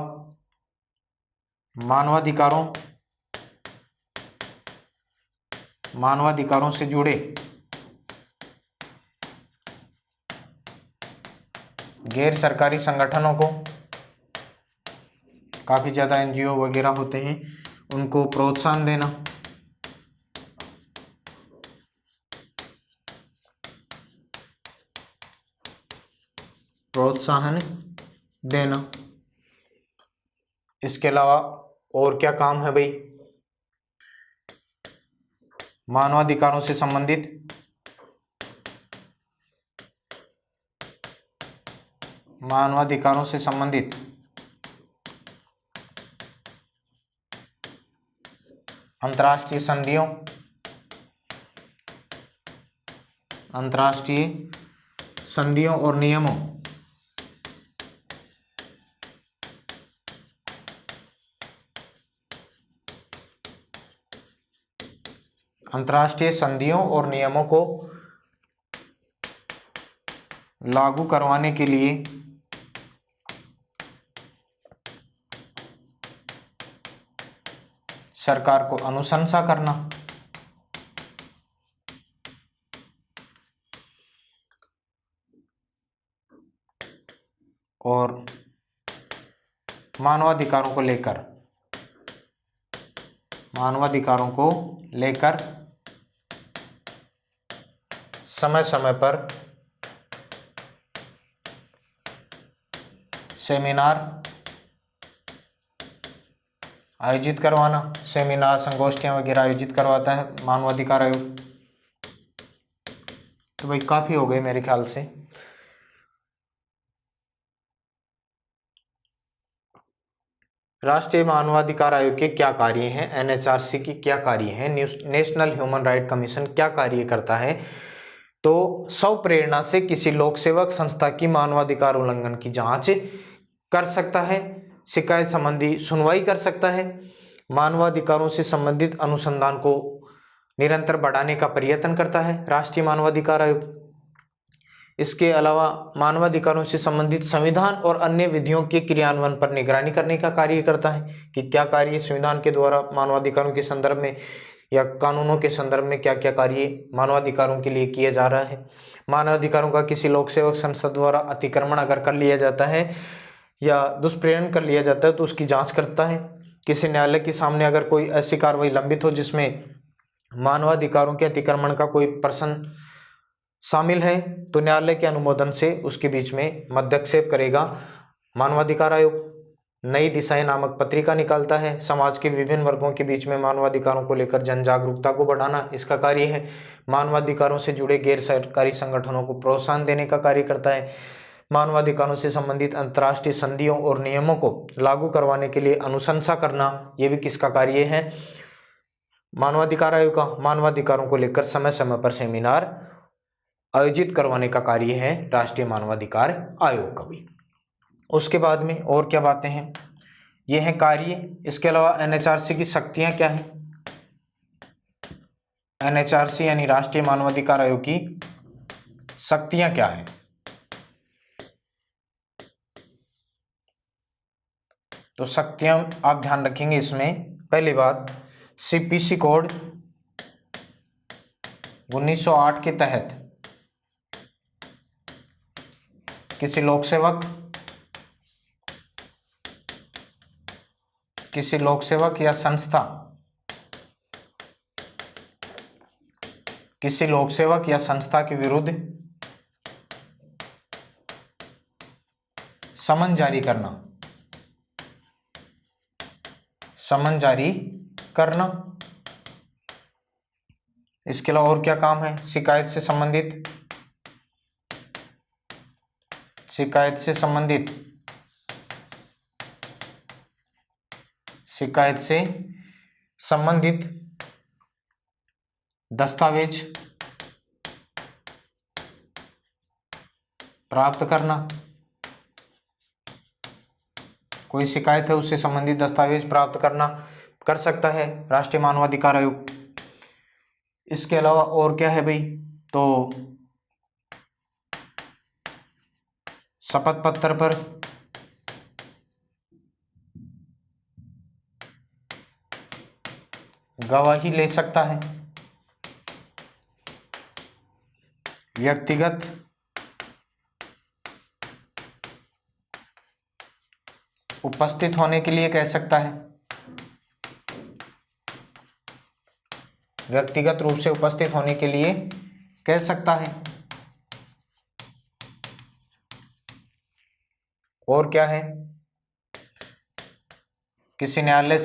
मानवाधिकारों से जुड़े गैर सरकारी संगठनों को, काफी ज्यादा एनजीओ वगैरह होते हैं, उनको प्रोत्साहन देना। इसके अलावा और क्या काम है भाई? मानवाधिकारों से संबंधित मानवाधिकारों से संबंधित अंतर्राष्ट्रीय संधियों, और नियमों अंतर्राष्ट्रीय संधियों और नियमों को लागू करवाने के लिए सरकार को अनुशंसा करना और मानवाधिकारों को लेकर समय समय पर सेमिनार आयोजित करवाना, सेमिनार संगोष्ठियां वगैरह आयोजित करवाता है मानवाधिकार आयोग। तो भाई काफी हो गए मेरे ख्याल से। राष्ट्रीय मानवाधिकार आयोग के क्या कार्य हैं, एनएचआरसी की क्या कार्य हैं, नेशनल ह्यूमन राइट कमीशन क्या कार्य करता है। तो स्व प्रेरणा से किसी लोक सेवक संस्था की मानवाधिकार उल्लंघन की जांच कर सकता है, शिकायत संबंधी सुनवाई कर सकता है, मानवाधिकारों से संबंधित अनुसंधान को निरंतर बढ़ाने का प्रयत्न करता है राष्ट्रीय मानवाधिकार आयोग। इसके अलावा मानवाधिकारों से संबंधित संविधान और अन्य विधियों के क्रियान्वयन पर निगरानी करने का कार्य करता है कि क्या कार्य संविधान के द्वारा मानवाधिकारों के संदर्भ में या कानूनों के संदर्भ में क्या क्या कार्य मानवाधिकारों के लिए किया जा रहा है। मानवाधिकारों का किसी लोक सेवक संस्था द्वारा अतिक्रमण अगर कर लिया जाता है या दुष्प्रेरण कर लिया जाता है तो उसकी जांच करता है। किसी न्यायालय के सामने अगर कोई ऐसी कार्रवाई लंबित हो जिसमें मानवाधिकारों के अतिक्रमण का कोई प्रश्न शामिल है तो न्यायालय के अनुमोदन से उसके बीच में मध्यक्षेप करेगा मानवाधिकार आयोग। नई दिशाएं नामक पत्रिका निकालता है, समाज के विभिन्न वर्गों के बीच में मानवाधिकारों को लेकर जन जागरूकता को बढ़ाना इसका कार्य है। मानवाधिकारों से जुड़े गैर सरकारी संगठनों को प्रोत्साहन देने का कार्य करता है। मानवाधिकारों से संबंधित अंतर्राष्ट्रीय संधियों और नियमों को लागू करवाने के लिए अनुशंसा करना ये भी किसका कार्य है, मानवाधिकार आयोग का। मानवाधिकारों को लेकर समय समय पर सेमिनार आयोजित करवाने का कार्य है राष्ट्रीय मानवाधिकार आयोग का भी। उसके बाद में और क्या बातें हैं, ये हैं कार्य। इसके अलावा एनएचआरसी की शक्तियां क्या हैं, एनएचआरसी यानी राष्ट्रीय मानवाधिकार आयोग की शक्तियां क्या हैं। तो शक्तियां आप ध्यान रखेंगे इसमें, पहली बात सीपीसी कोड 1908 के तहत किसी लोक सेवक या संस्था, किसी लोक सेवक या संस्था के विरुद्ध समन जारी करना। इसके अलावा और क्या काम है, शिकायत से संबंधित दस्तावेज प्राप्त करना। कोई शिकायत है उससे संबंधित दस्तावेज प्राप्त करना कर सकता है राष्ट्रीय मानवाधिकार आयोग। इसके अलावा और क्या है भाई, तो शपथ पत्र पर गवाही ले सकता है, व्यक्तिगत उपस्थित होने के लिए कह सकता है, व्यक्तिगत रूप से उपस्थित होने के लिए कह सकता है। और क्या है, किसी न्यायालय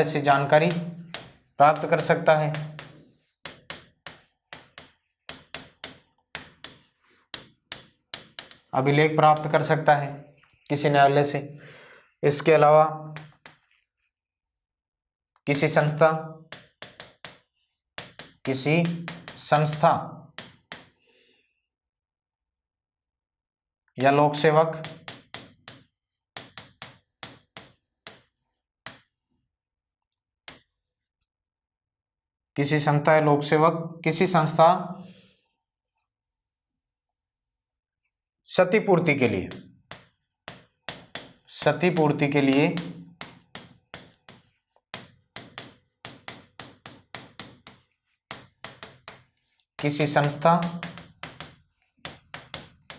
से जानकारी प्राप्त कर सकता है। अभिलेख प्राप्त कर सकता है किसी न्यायालय से। इसके अलावा किसी संस्था या लोक सेवक किसी संस्था क्षतिपूर्ति के लिए किसी संस्था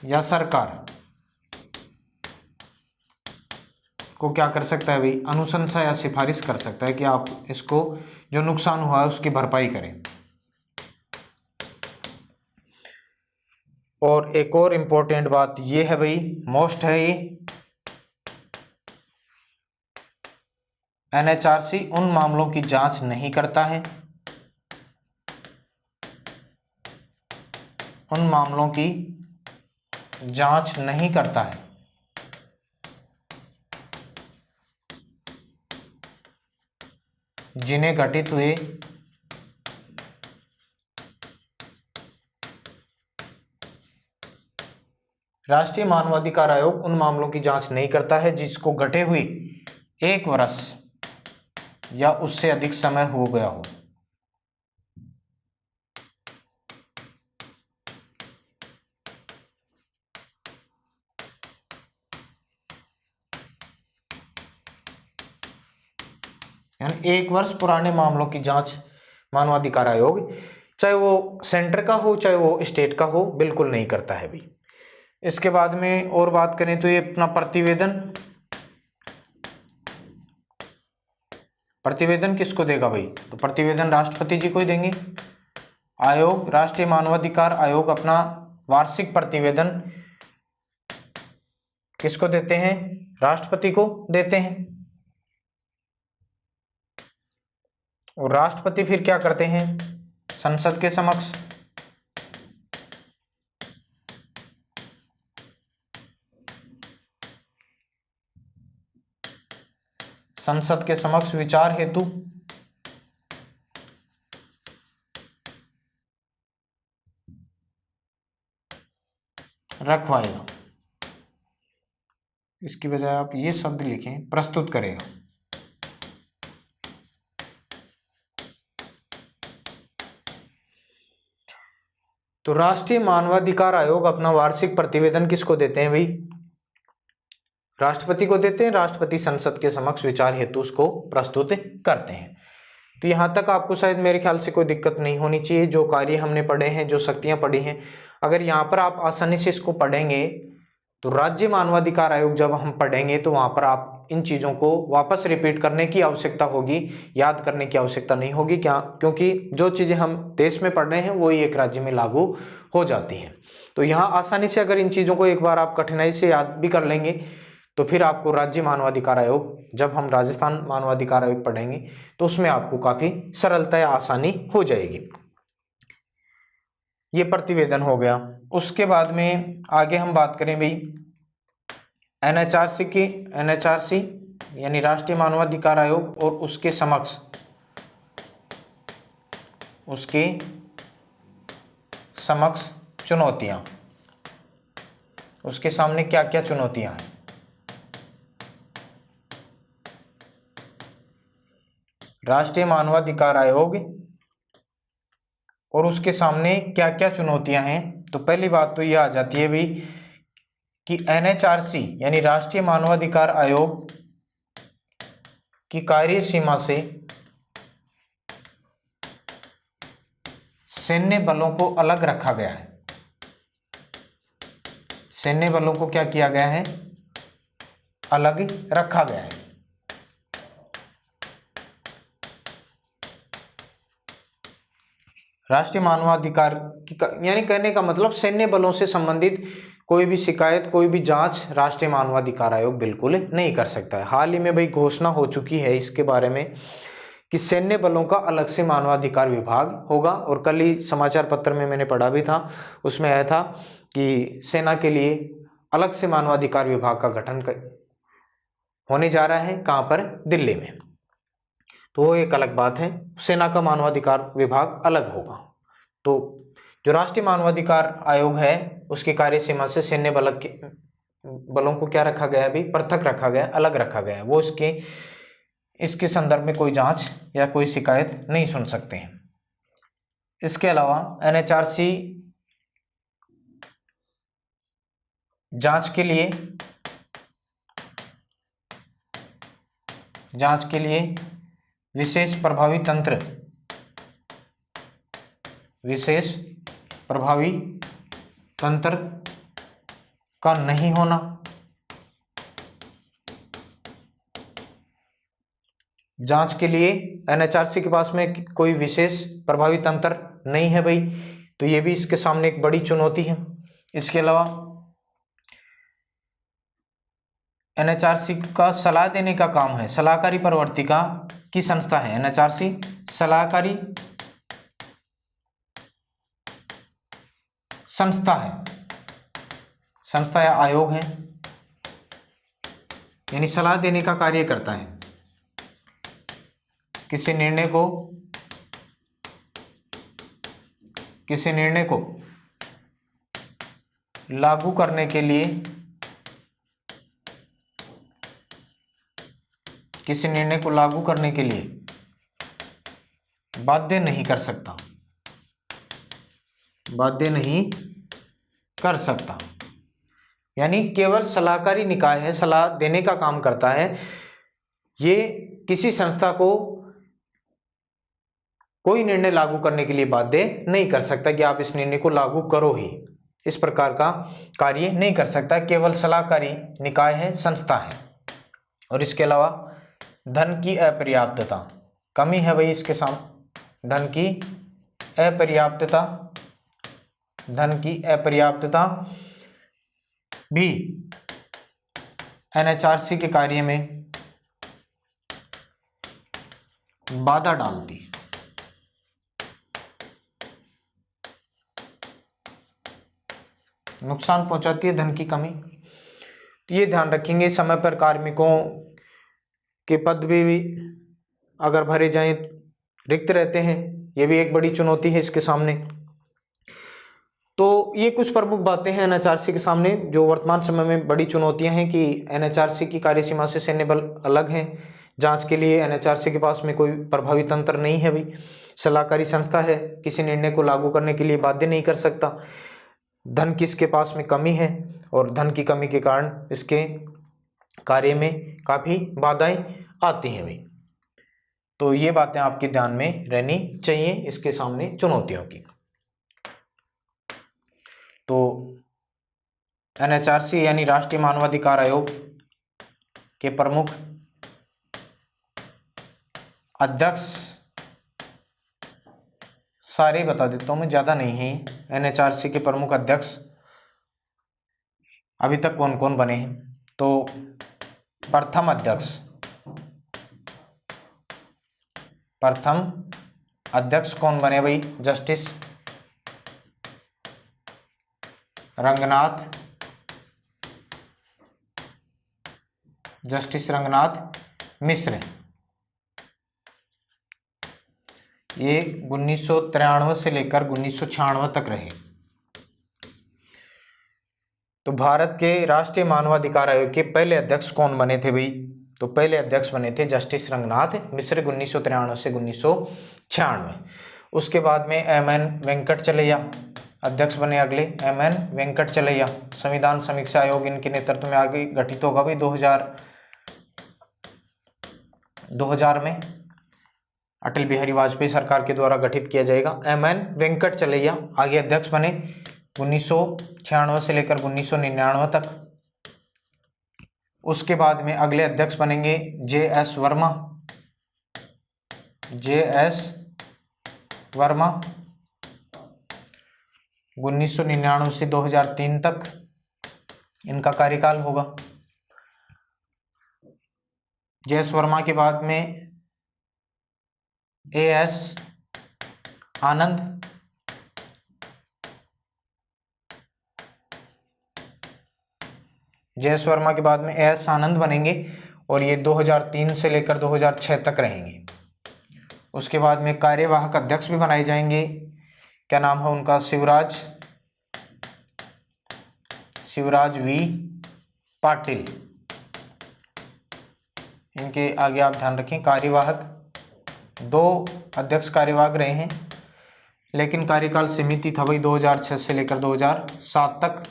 या सरकार को क्या कर सकता है भाई, अनुशंसा या सिफारिश कर सकता है कि आप इसको जो नुकसान हुआ है उसकी भरपाई करें। और एक और इम्पोर्टेंट बात ये है भाई, मोस्ट है ये, एनएचआरसी उन मामलों की जांच नहीं करता है, जिन्हें घटित हुए राष्ट्रीय मानवाधिकार आयोग उन मामलों की जांच नहीं करता है जिसको घटे हुए 1 वर्ष या उससे अधिक समय हो गया हो। यानी 1 वर्ष पुराने मामलों की जांच मानवाधिकार आयोग, चाहे वो सेंटर का हो चाहे वो स्टेट का हो, बिल्कुल नहीं करता है भी। इसके बाद में और बात करें तो ये अपना प्रतिवेदन किसको देगा भाई, तो प्रतिवेदन राष्ट्रपति जी को ही देंगे। आयोग, राष्ट्रीय मानवाधिकार आयोग अपना वार्षिक प्रतिवेदन किसको देते हैं, राष्ट्रपति को देते हैं। और राष्ट्रपति फिर क्या करते हैं, संसद के समक्ष विचार हेतु रखवाएगा। इसकी बजाय आप ये शब्द लिखें, प्रस्तुत करेगा। तो राष्ट्रीय मानवाधिकार आयोग अपना वार्षिक प्रतिवेदन किसको देते हैं भाई, राष्ट्रपति को देते हैं। राष्ट्रपति संसद के समक्ष विचार हेतु उसको प्रस्तुत करते हैं। तो यहाँ तक आपको शायद मेरे ख्याल से कोई दिक्कत नहीं होनी चाहिए। जो कार्य हमने पढ़े हैं, जो शक्तियाँ पढ़ी हैं, अगर यहाँ पर आप आसानी से इसको पढ़ेंगे तो राज्य मानवाधिकार आयोग जब हम पढ़ेंगे तो वहाँ पर आप इन चीज़ों को वापस रिपीट करने की आवश्यकता होगी, याद करने की आवश्यकता नहीं होगी। क्या, क्योंकि जो चीज़ें हम देश में पढ़ रहे हैं वही एक राज्य में लागू हो जाती हैं। तो यहाँ आसानी से अगर इन चीज़ों को एक बार आप कठिनाई से याद भी कर लेंगे तो फिर आपको राज्य मानवाधिकार आयोग, जब हम राजस्थान मानवाधिकार आयोग पढ़ेंगे तो उसमें आपको काफ़ी सरलता या आसानी हो जाएगी। ये प्रतिवेदन हो गया। उसके बाद में आगे हम बात करें भाई एनएचआरसी की। एनएचआरसी यानी राष्ट्रीय मानवाधिकार आयोग और उसके समक्ष चुनौतियाँ, उसके सामने क्या क्या चुनौतियाँ हैं। राष्ट्रीय मानवाधिकार आयोग और उसके सामने क्या क्या चुनौतियां हैं। तो पहली बात तो ये आ जाती है भाई कि एनएचआरसी यानी राष्ट्रीय मानवाधिकार आयोग की कार्यसीमा से सैन्य बलों को अलग रखा गया है। सैन्य बलों को क्या किया गया है, अलग रखा गया है। राष्ट्रीय मानवाधिकार की यानी कहने का मतलब सैन्य बलों से संबंधित कोई भी शिकायत, कोई भी जांच राष्ट्रीय मानवाधिकार आयोग बिल्कुल नहीं कर सकता है। हाल ही में भाई घोषणा हो चुकी है इसके बारे में कि सैन्य बलों का अलग से मानवाधिकार विभाग होगा। और कल ही समाचार पत्र में मैंने पढ़ा भी था, उसमें आया था कि सेना के लिए अलग से मानवाधिकार विभाग का गठन होने जा रहा है। कहाँ पर? दिल्ली में। तो वो एक अलग बात है, सेना का मानवाधिकार विभाग अलग होगा। तो जो राष्ट्रीय मानवाधिकार आयोग है उसकी कार्यसीमा से सैन्य बलों को क्या रखा गया है? अभी पृथक रखा गया, अलग रखा गया है। वो इसके संदर्भ में कोई जांच या कोई शिकायत नहीं सुन सकते हैं। इसके अलावा एनएचआरसी जांच के लिए विशेष प्रभावी तंत्र का नहीं होना, जांच के लिए एनएचआरसी के पास में कोई विशेष प्रभावी तंत्र नहीं है भाई, तो ये भी इसके सामने एक बड़ी चुनौती है। इसके अलावा एनएचआरसी का सलाह देने का काम है, सलाहकारी प्रवृत्ति की संस्था है एनएचआरसी, सलाहकारी संस्था या आयोग है, यानी सलाह देने का कार्य करता है। किसी निर्णय को लागू करने के लिए बाध्य नहीं कर सकता, यानी केवल सलाहकारी निकाय है, सलाह देने का काम करता है। ये किसी संस्था को कोई निर्णय लागू करने के लिए बाध्य नहीं कर सकता कि आप इस निर्णय को लागू करो ही, इस प्रकार का कार्य नहीं कर सकता, केवल सलाहकारी निकाय है, संस्था है। और इसके अलावा धन की अपर्याप्तता, कमी है भाई इसके सामने, धन की अपर्याप्तता भी एनएचआरसी के कार्य में बाधा डालती है। नुकसान पहुंचाती है धन की कमी। तो ये ध्यान रखेंगे, समय पर कार्मिकों के पद भी अगर भरे जाएं रिक्त रहते हैं, ये भी एक बड़ी चुनौती है इसके सामने। तो ये कुछ प्रमुख बातें हैं एनएचआरसी के सामने जो वर्तमान समय में बड़ी चुनौतियां हैं कि एनएचआरसी की कार्यसीमा से सैन्य बल अलग हैं, जांच के लिए एनएचआरसी के पास में कोई प्रभावी तंत्र नहीं है भाई, सलाहकारी संस्था है, किसी निर्णय को लागू करने के लिए बाध्य नहीं कर सकता, धन की इसके पास में कमी है और धन की कमी के कारण इसके कार्य में काफ़ी बाधाएं आती हैं भाई। तो ये बातें आपके ध्यान में रहनी चाहिए इसके सामने चुनौतियों की। तो एनएचआरसी यानी राष्ट्रीय मानवाधिकार आयोग के प्रमुख अध्यक्ष सारे बता देता हूँ मैं, ज़्यादा नहीं है। एनएचआरसी के प्रमुख अध्यक्ष अभी तक कौन कौन बने हैं? तो प्रथम अध्यक्ष कौन बने भाई? जस्टिस रंगनाथ मिश्र। ये 1993 से लेकर 1996 तक रहे। तो भारत के राष्ट्रीय मानवाधिकार आयोग के पहले अध्यक्ष कौन बने थे भाई? तो पहले अध्यक्ष बने थे जस्टिस रंगनाथ मिश्र 1993 से 1996। उसके बाद में एमएन वेंकटचलैया अध्यक्ष बने अगले, एमएन वेंकटचलैया। संविधान समीक्षा आयोग इनके नेतृत्व में आगे गठित होगा भाई 2000 में अटल बिहारी वाजपेयी सरकार के द्वारा गठित किया जाएगा। एमएन वेंकटचलैया आगे अध्यक्ष बने 1996 से लेकर 1999 तक। उसके बाद में अगले अध्यक्ष बनेंगे जेएस वर्मा 1999 से 2003 तक इनका कार्यकाल होगा। जेएस वर्मा के बाद में एएस आनंद JS वर्मा के बाद में AS आनंद बनेंगे और ये 2003 से लेकर 2006 तक रहेंगे। उसके बाद में कार्यवाहक अध्यक्ष भी बनाए जाएंगे। क्या नाम है उनका? शिवराज वी पाटिल। इनके आगे आप ध्यान रखें, कार्यवाहक 2 अध्यक्ष कार्यवाहक रहे हैं, लेकिन कार्यकाल सीमित ही था भाई 2006 से लेकर 2007 तक।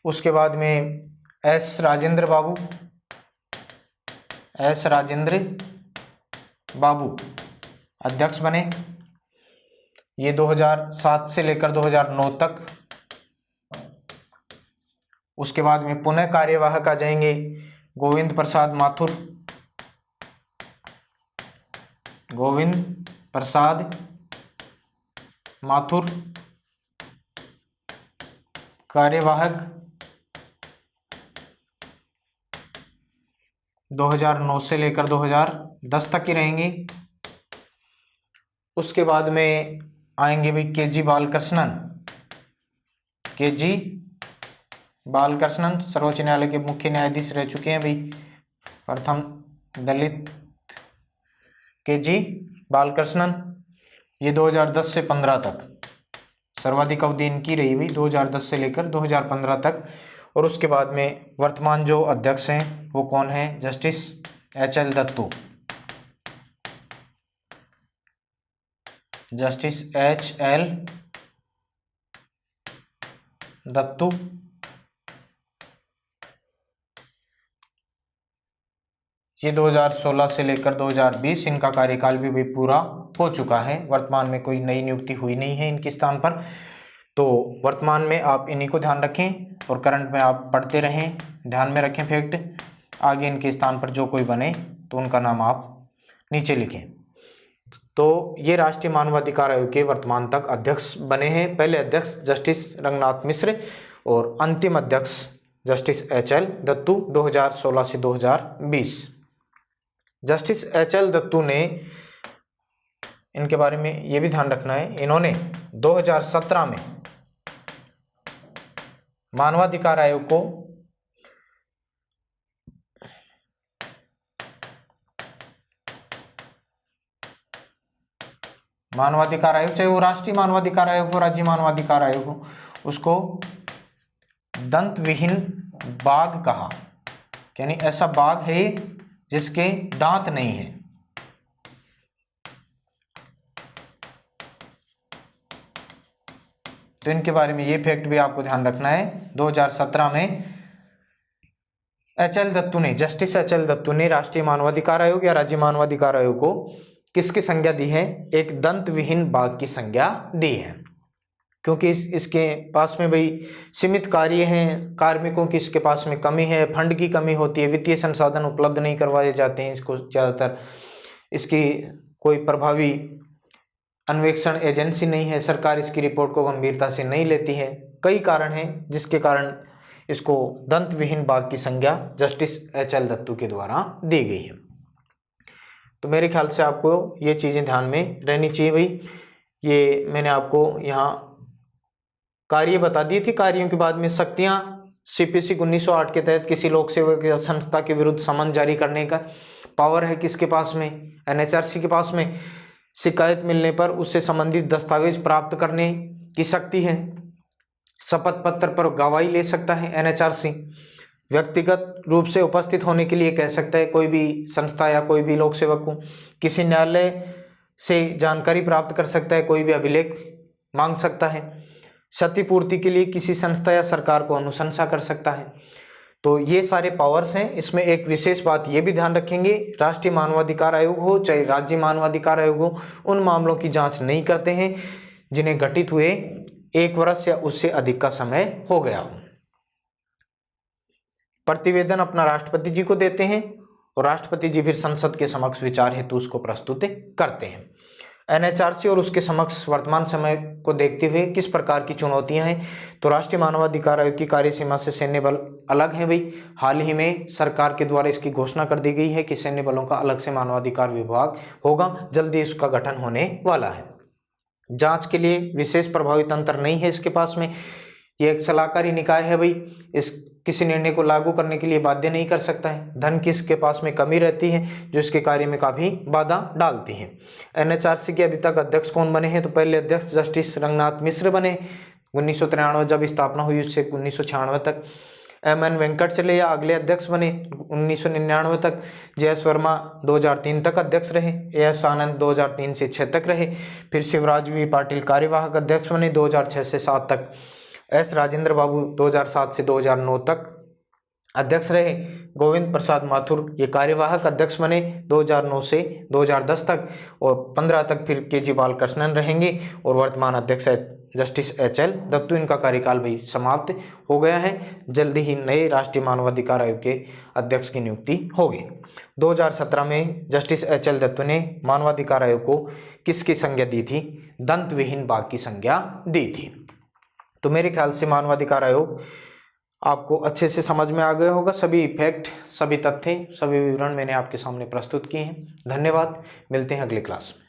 उसके बाद में एस राजेंद्र बाबू अध्यक्ष बने, ये 2007 से लेकर 2009 तक। उसके बाद में पुनः कार्यवाहक आ जाएंगे गोविंद प्रसाद माथुर, कार्यवाहक 2009 से लेकर 2010 तक ही रहेंगे। उसके बाद में आएंगे भाई केजी बालकृष्णन, सर्वोच्च न्यायालय के मुख्य न्यायाधीश रह चुके हैं भाई, प्रथम दलित केजी बालकृष्णन। ये 2010 से 15 तक सर्वाधिक अवधि इनकी रही हुई, 2010 से लेकर 2015 तक। और उसके बाद में वर्तमान जो अध्यक्ष हैं वो कौन है? Justice HL Dattu. ये 2016 से लेकर 2020 इनका कार्यकाल भी पूरा हो चुका है। वर्तमान में कोई नई नियुक्ति हुई नहीं है इनके स्थान पर। तो वर्तमान में आप इन्हीं को ध्यान रखें और करंट में आप पढ़ते रहें, ध्यान में रखें फैक्ट। आगे इनके स्थान पर जो कोई बने तो उनका नाम आप नीचे लिखें। तो ये राष्ट्रीय मानवाधिकार आयोग के वर्तमान तक अध्यक्ष बने हैं। पहले अध्यक्ष जस्टिस रंगनाथ मिश्र और अंतिम अध्यक्ष जस्टिस HL दत्तू 2016 से 2020। जस्टिस HL दत्तू ने, इनके बारे में ये भी ध्यान रखना है, इन्होंने 2017 में मानवाधिकार आयोग को चाहे वो राष्ट्रीय मानवाधिकार आयोग हो, राज्य मानवाधिकार आयोग हो, उसको दंत विहीन बाघ कहा। यानी ऐसा बाघ है जिसके दांत नहीं है। तो इनके बारे में ये फैक्ट भी आपको ध्यान रखना है। 2017 में जस्टिस HL दत्तू ने राष्ट्रीय मानवाधिकार आयोग या राज्य मानवाधिकार आयोग को किसकी संज्ञा दी है? एक दंत विहीन बाघ की संज्ञा दी है, क्योंकि इसके पास में भाई सीमित कार्य हैं, कार्मिकों की इसके पास में कमी है, फंड की कमी होती है, वित्तीय संसाधन उपलब्ध नहीं करवाए जाते हैं इसको ज़्यादातर, इसकी कोई प्रभावी अन्वेषण एजेंसी नहीं है, सरकार इसकी रिपोर्ट को गंभीरता से नहीं लेती है। कई कारण हैं जिसके कारण इसको दंत विहीन बाघ की संज्ञा जस्टिस HL दत्तू के द्वारा दी गई है। तो मेरे ख्याल से आपको ये चीज़ें ध्यान में रहनी चाहिए भाई। ये मैंने आपको यहाँ कार्य बता दिए थे। कार्यों के बाद में शक्तियाँ, CPC 1908 के तहत किसी लोक सेवक या संस्था के विरुद्ध समन जारी करने का पावर है किसके पास में? NHRC के पास में। शिकायत मिलने पर उससे संबंधित दस्तावेज प्राप्त करने की शक्ति है। शपथ पत्र पर गवाही ले सकता है NHRC। व्यक्तिगत रूप से उपस्थित होने के लिए कह सकता है कोई भी संस्था या कोई भी लोक सेवक को। किसी न्यायालय से जानकारी प्राप्त कर सकता है, कोई भी अभिलेख मांग सकता है। क्षतिपूर्ति के लिए किसी संस्था या सरकार को अनुशंसा कर सकता है। तो ये सारे पावर्स हैं। इसमें एक विशेष बात ये भी ध्यान रखेंगे, राष्ट्रीय मानवाधिकार आयोग हो चाहे राज्य मानवाधिकार आयोग हो, उन मामलों की जांच नहीं करते हैं जिन्हें घटित हुए 1 वर्ष या उससे अधिक का समय हो गया हो। प्रतिवेदन अपना राष्ट्रपति जी को देते हैं और राष्ट्रपति जी फिर संसद के समक्ष विचार हेतु उसको प्रस्तुत करते हैं। NHRC और उसके समक्ष वर्तमान समय को देखते हुए किस प्रकार की चुनौतियां हैं? तो राष्ट्रीय मानवाधिकार आयोग की कार्यसीमा से सैन्य बल अलग है भाई। हाल ही में सरकार के द्वारा इसकी घोषणा कर दी गई है कि सैन्य बलों का अलग से मानवाधिकार विभाग होगा, जल्दी इसका गठन होने वाला है। जांच के लिए विशेष प्रभावी तंत्र नहीं है इसके पास में, ये एक सलाहकारी निकाय है भाई। इस किसी निर्णय को लागू करने के लिए बाध्य नहीं कर सकता है। धन की इसके पास में कमी रहती है जो इसके कार्य में काफी बाधा डालती है। एनएचआरसी के अभी तक अध्यक्ष कौन बने हैं? तो पहले अध्यक्ष जस्टिस रंगनाथ मिश्र बने 1993 जब स्थापना हुई उससे 1996 तक। एम.एन. वेंकटचलैया अगले अध्यक्ष बने 1999 तक। जे.एस. वर्मा 2003 तक अध्यक्ष रहे। ए.एस. आनंद 2003 से 6 तक रहे। फिर शिवराज वी पाटिल कार्यवाहक अध्यक्ष बने 2006 से 7 तक। एस. राजेंद्र बाबू 2007 से 2009 तक अध्यक्ष रहे। गोविंद प्रसाद माथुर ये कार्यवाहक अध्यक्ष बने 2009 से 2010 तक और 15 तक फिर के.जी. बालकृष्णन रहेंगे और वर्तमान अध्यक्ष जस्टिस एच.एल. दत्तू। इनका कार्यकाल भी समाप्त हो गया है। जल्दी ही नए राष्ट्रीय मानवाधिकार आयोग के अध्यक्ष की नियुक्ति होगी। 2017 में जस्टिस एच.एल. दत्तू ने मानवाधिकार आयोग को किसकी संज्ञा दी थी? दंत विहीन बाघ की संज्ञा दी थी। तो मेरे ख्याल से मानवाधिकार आयोग आपको अच्छे से समझ में आ गया होगा। सभी फैक्ट, सभी तथ्य, सभी विवरण मैंने आपके सामने प्रस्तुत किए हैं। धन्यवाद। मिलते हैं अगले क्लास में।